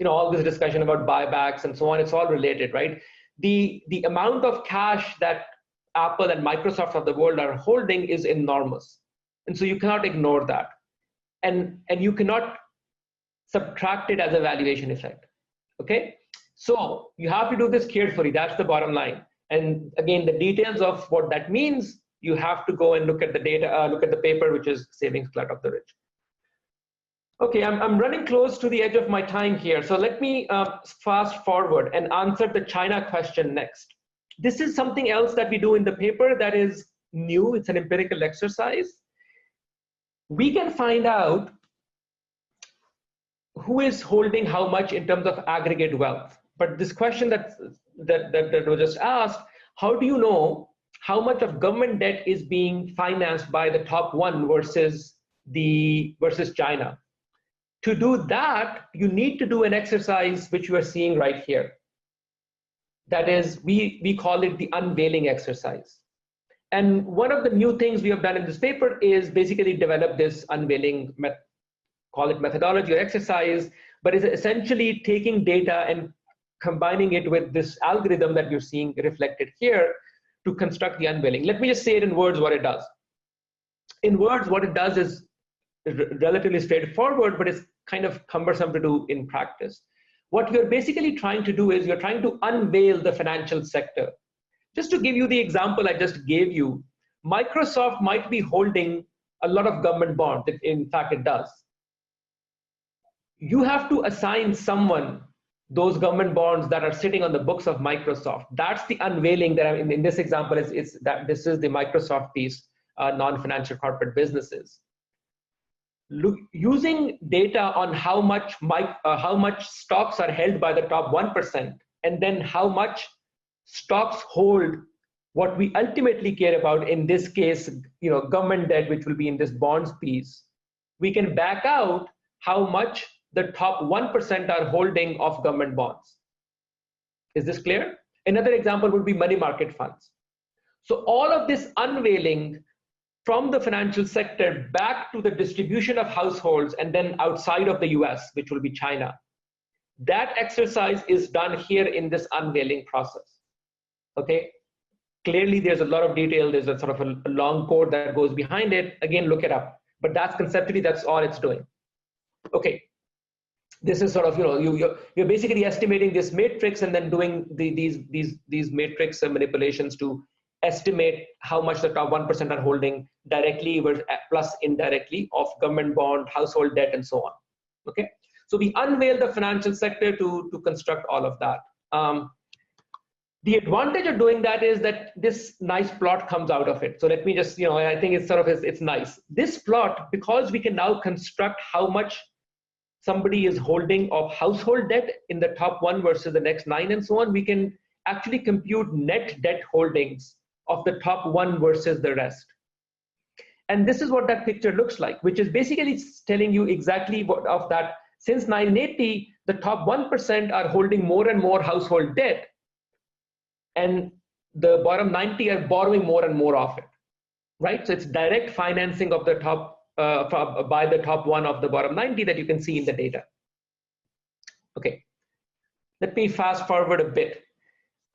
All this discussion about buybacks and so on, it's all related, right? The amount of cash that Apple and Microsoft of the world are holding is enormous. And so you cannot ignore that. And you cannot subtract it as a valuation effect, okay? So you have to do this carefully, that's the bottom line. And again, the details of what that means, you have to go and look at the data, look at the paper, which is Savings Glut of the Rich. Okay, I'm running close to the edge of my time here. So let me fast forward and answer the China question next. This is something else that we do in the paper that is new. It's an empirical exercise. We can find out who is holding how much in terms of aggregate wealth. But this question that was just asked, how do you know how much of government debt is being financed by the top one versus China? To do that, you need to do an exercise which you are seeing right here. That is, we call it the Unveiling exercise. And one of the new things we have done in this paper is basically develop this Unveiling, call it methodology or exercise, but it's essentially taking data and combining it with this algorithm that you're seeing reflected here to construct the Unveiling. Let me just say it in words what it does. In words, what it does is relatively straightforward, but it's kind of cumbersome to do in practice. What you're basically trying to do is you're trying to unveil the financial sector. Just to give you the example I just gave you, Microsoft might be holding a lot of government bonds. In fact, it does. You have to assign someone those government bonds that are sitting on the books of Microsoft. That's the unveiling that in this example is that this is the Microsoft piece, non-financial corporate businesses. Using data on how much stocks are held by the top 1%, and then how much stocks hold what we ultimately care about, in this case, government debt, which will be in this bonds piece, we can back out how much the top 1% are holding of government bonds. Is this clear? Another example would be money market funds. So all of this unveiling from the financial sector back to the distribution of households and then outside of the US, which will be China. That exercise is done here in this unveiling process, okay? Clearly there's a lot of detail, there's a sort of a long code that goes behind it. Again, look it up, but that's conceptually, that's all it's doing. Okay, this is sort of, you're basically estimating this matrix and then doing these matrix manipulations to estimate how much the top 1% are holding directly plus indirectly of government bond, household debt, and so on. Okay, so we unveil the financial sector to construct all of that. The advantage of doing that is that this nice plot comes out of it. So let me just, I think it's sort of, it's nice. This plot, because we can now construct how much somebody is holding of household debt in the top 1 versus the next 9 and so on, we can actually compute net debt holdings of the top 1 versus the rest. And this is what that picture looks like, which is basically telling you exactly what of that. Since 1980, the top 1% are holding more and more household debt, and the bottom 90 are borrowing more and more of it. right? So it's direct financing of the top, by the top one of the bottom 90 that you can see in the data. Okay, let me fast forward a bit.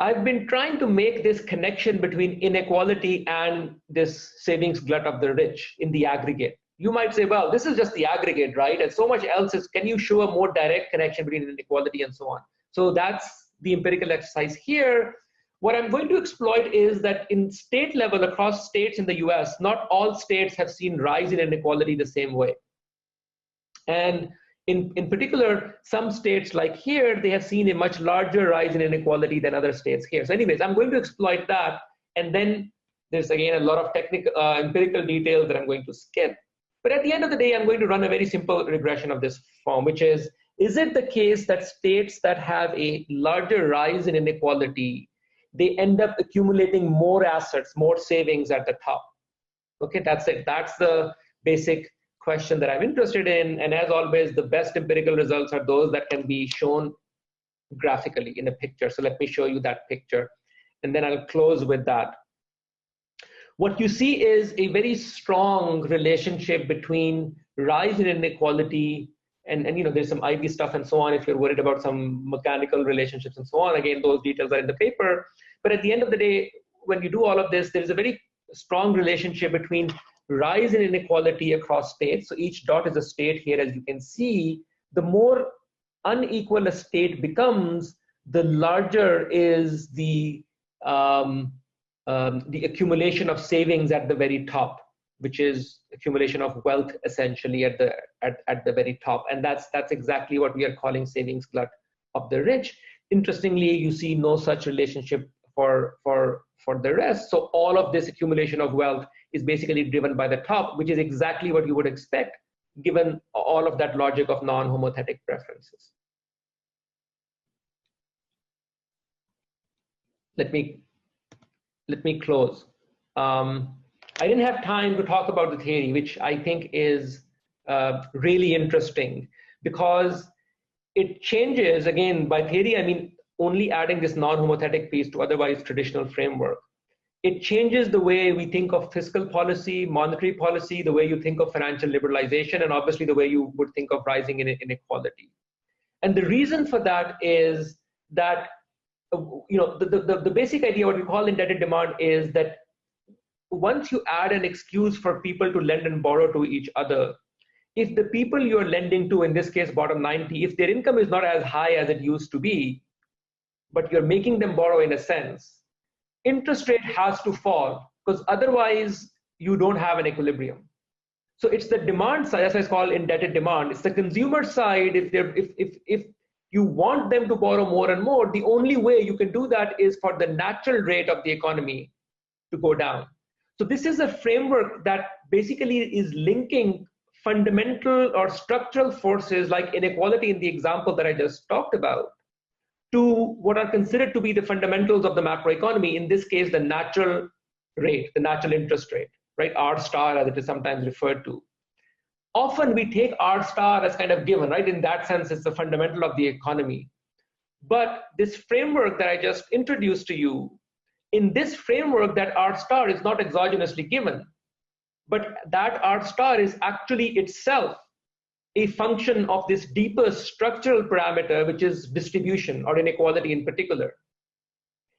I've been trying to make this connection between inequality and this savings glut of the rich in the aggregate. You might say, well, this is just the aggregate, right? And so much else is, can you show a more direct connection between inequality and so on? So that's the empirical exercise here. What I'm going to exploit is that in state level, across states in the US, not all states have seen rise in inequality the same way. And in particular, some states like here, they have seen a much larger rise in inequality than other states here. So anyways, I'm going to exploit that. And then there's again a lot of technical, empirical details that I'm going to skip. But at the end of the day, I'm going to run a very simple regression of this form, which is it the case that states that have a larger rise in inequality, they end up accumulating more assets, more savings at the top? Okay, that's it. That's the basic question that I'm interested in. And as always, the best empirical results are those that can be shown graphically in a picture. So let me show you that picture, and then I'll close with that. What you see is a very strong relationship between rise in inequality and there's some IB stuff and so on. If you're worried about some mechanical relationships and so on, again, those details are in the paper. But at the end of the day, when you do all of this, there is a very strong relationship between rise in inequality across states. So each dot is a state here, as you can see. The more unequal a state becomes, the larger is the accumulation of savings at the very top, which is accumulation of wealth essentially at the very top. And that's exactly what we are calling savings glut of the rich. Interestingly, you see no such relationship for the rest. So all of this accumulation of wealth is basically driven by the top, which is exactly what you would expect given all of that logic of non-homothetic preferences. Let me close. I didn't have time to talk about the theory, which I think is really interesting because it changes, again, by theory, I mean only adding this non-homothetic piece to otherwise traditional framework. It changes the way we think of fiscal policy, monetary policy, the way you think of financial liberalization, and obviously the way you would think of rising inequality. And the reason for that is that the basic idea, what we call indebted demand, is that once you add an excuse for people to lend and borrow to each other, if the people you're lending to, in this case bottom 90, if their income is not as high as it used to be, but you're making them borrow in a sense, interest rate has to fall because otherwise you don't have an equilibrium. So it's the demand side, that's why it's called indebted demand. It's the consumer side. If you want them to borrow more and more, the only way you can do that is for the natural rate of the economy to go down. So this is a framework that basically is linking fundamental or structural forces like inequality in the example that I just talked about to what are considered to be the fundamentals of the macroeconomy, in this case, the natural rate, the natural interest rate, right? R star, as it is sometimes referred to. Often we take R star as kind of given, right? In that sense, it's the fundamental of the economy. But this framework that I just introduced to you, in this framework, that R star is not exogenously given, but that R star is actually itself a function of this deeper structural parameter, which is distribution or inequality in particular.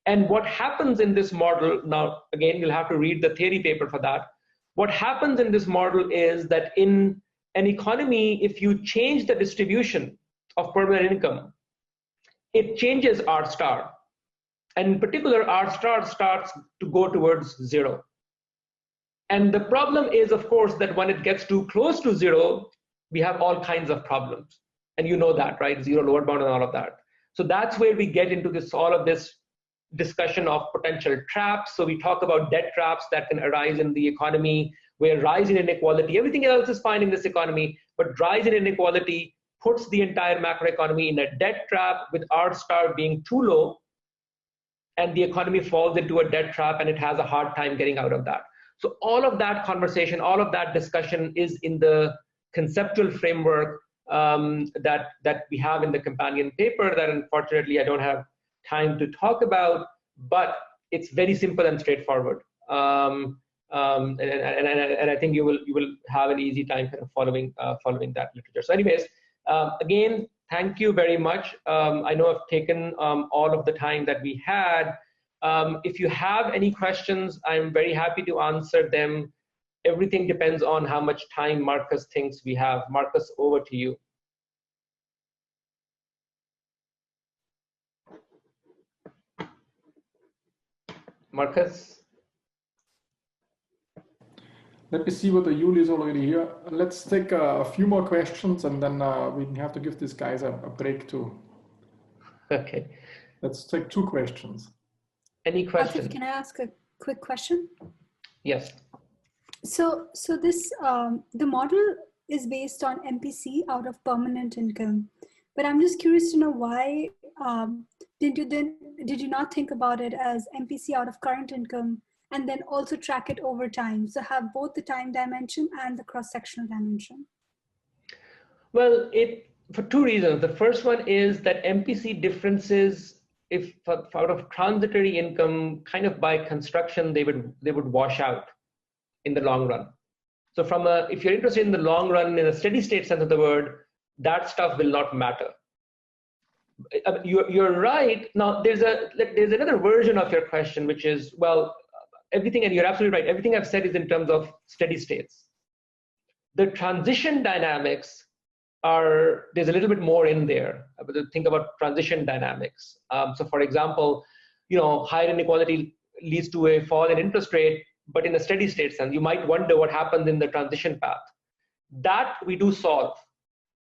And what happens in this model, now again, you'll have to read the theory paper for that. What happens in this model is that in an economy, if you change the distribution of permanent income, it changes R star. And in particular, R star starts to go towards zero. And the problem is, of course, that when it gets too close to zero, we have all kinds of problems. And you know that, right? Zero lower bound and all of that. So that's where we get into all of this discussion of potential traps. So we talk about debt traps that can arise in the economy, where rise in inequality, everything else is fine in this economy, but rise in inequality puts the entire macroeconomy in a debt trap with R star being too low, and the economy falls into a debt trap and it has a hard time getting out of that. So all of that conversation, all of that discussion is in the conceptual framework that we have in the companion paper that unfortunately I don't have time to talk about, but it's very simple and straightforward. And I think you will have an easy time kind of following that literature. So anyways, again, thank you very much. I know I've taken all of the time that we had. If you have any questions, I'm very happy to answer them. Everything depends on how much time Marcus thinks we have. Marcus, over to you. Marcus? Let me see whether Yuli is already here. Let's take a few more questions and then we have to give these guys a break too. Okay. Let's take 2 questions. Any questions? Atif, can I ask a quick question? Yes. So this the model is based on MPC out of permanent income, but I'm just curious to know why did you not think about it as MPC out of current income and then also track it over time? So have both the time dimension and the cross-sectional dimension. Well, for 2 reasons. The first one is that MPC differences, if out of transitory income, kind of by construction, they would wash out in the long run. So if you're interested in the long run, in a steady state sense of the word, that stuff will not matter. You're right. Now there's another version of your question, which is, well, everything, and you're absolutely right, everything I've said is in terms of steady states. The transition dynamics there's a little bit more in there. Think about transition dynamics. So for example, higher inequality leads to a fall in interest rate, but in a steady state sense, you might wonder what happens in the transition path. That we do solve,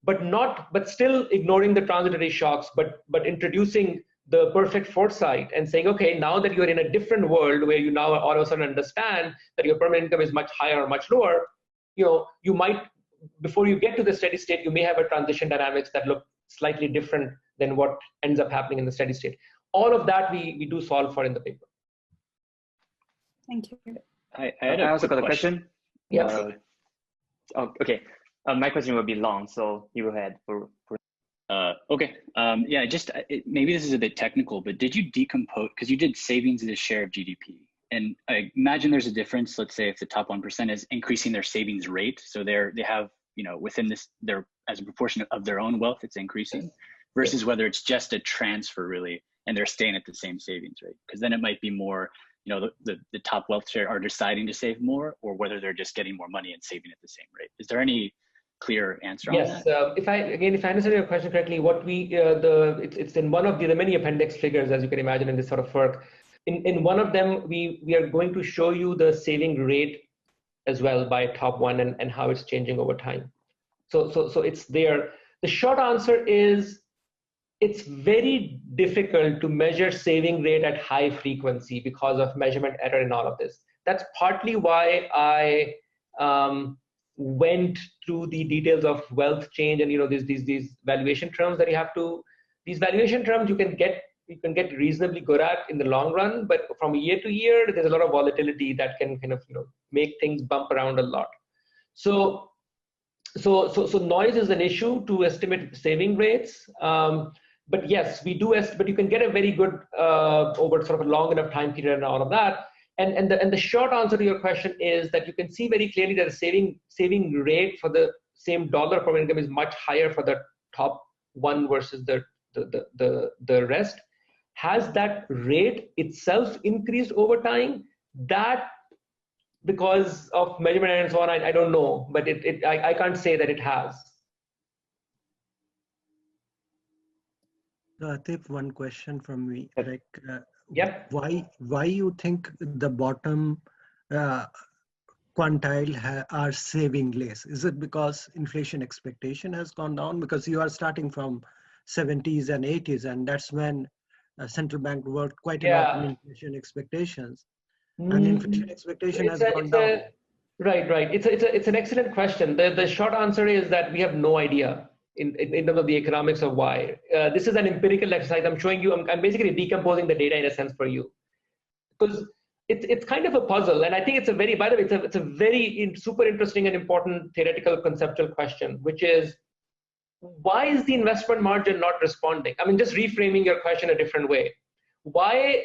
but still ignoring the transitory shocks, but introducing the perfect foresight and saying, okay, now that you're in a different world where you now all of a sudden understand that your permanent income is much higher or much lower, you might, before you get to the steady state, you may have a transition dynamics that look slightly different than what ends up happening in the steady state. All of that we do solve for in the paper. Thank you. I also got a question. Yeah. Okay. My question will be long, so you go ahead. Okay. Yeah, maybe this is a bit technical, but did you decompose, because you did savings as a share of GDP. And I imagine there's a difference, let's say if the top 1% is increasing their savings rate, so they have, within this, they're as a proportion of their own wealth, it's increasing, versus whether it's just a transfer really, and they're staying at the same savings rate. Because then it might be more, the top wealth share are deciding to save more, or whether they're just getting more money and saving at the same rate. Is there any clear answer on that? Yes. If I understand your question correctly, what it's in one of the many appendix figures, as you can imagine, in this sort of work. In one of them, we are going to show you the saving rate as well by top 1 and how it's changing over time. So it's there. The short answer is it's very difficult to measure saving rate at high frequency because of measurement error in all of this. That's partly why I went through the details of wealth change and these valuation terms that you have to. These valuation terms you can get reasonably good at in the long run, but from year to year there's a lot of volatility that can kind of make things bump around a lot. So noise is an issue to estimate saving rates. But yes, we do. But you can get a very good over sort of a long enough time period and all of that. And the short answer to your question is that you can see very clearly that the saving rate for the same dollar per income is much higher for the top 1 versus the rest. Has that rate itself increased over time? That, because of measurement and so on, I don't know, but I can't say that it has. Atif, one question from me. Why you think the bottom quantile are saving less? Is it because inflation expectation has gone down? Because you are starting from 70s and 80s, and that's when central bank worked quite a lot on inflation expectations, and inflation expectation has gone down. Right. It's an excellent question. The short answer is that we have no idea in terms of the economics of why. This is an empirical exercise. I'm showing you. I'm basically decomposing the data in a sense for you, because it's kind of a puzzle, and I think it's a very, by the way, it's a very super interesting and important theoretical conceptual question, which is, why is the investment margin not responding? I mean, just reframing your question a different way. Why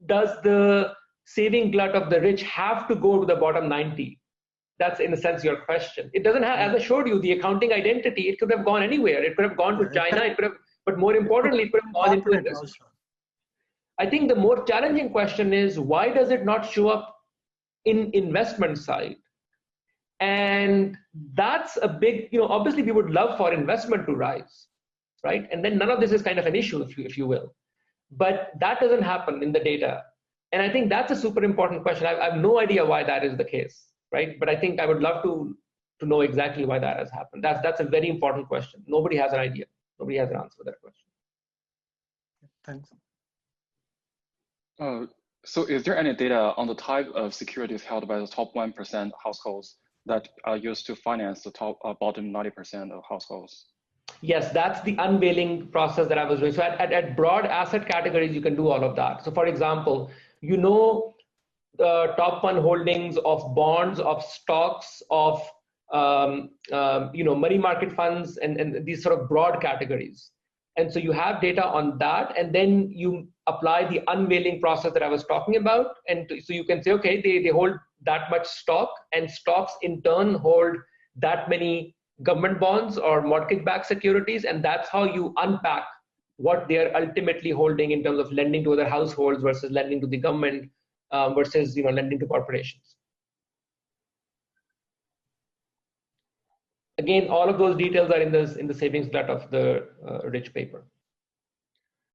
does the saving glut of the rich have to go to the bottom 90? That's in a sense your question. It doesn't have, as I showed you, the accounting identity, it could have gone anywhere. It could have gone to China, it could have, but more importantly, it could have gone into industry. I think the more challenging question is, why does it not show up in investment side? And that's a big, obviously we would love for investment to rise, right? And then none of this is kind of an issue, if you will. But that doesn't happen in the data. And I think that's a super important question. I have no idea why that is the case, right? But I think I would love to know exactly why that has happened. That's a very important question. Nobody has an idea. Nobody has an answer to that question. Thanks. So is there any data on the type of securities held by the top 1% households that are used to finance the bottom 90% of households? Yes, that's the unveiling process that I was doing. So at broad asset categories, you can do all of that. So for example, the top 1 holdings of bonds, of stocks, of money market funds, and these sort of broad categories. And so you have data on that, and then you apply the unveiling process that I was talking about. And so you can say, okay, they hold that much stock, and stocks in turn hold that many government bonds or mortgage-backed securities, and that's how you unpack what they're ultimately holding in terms of lending to other households versus lending to the government versus lending to corporations. Again, all of those details are in the savings glut of the Rich paper.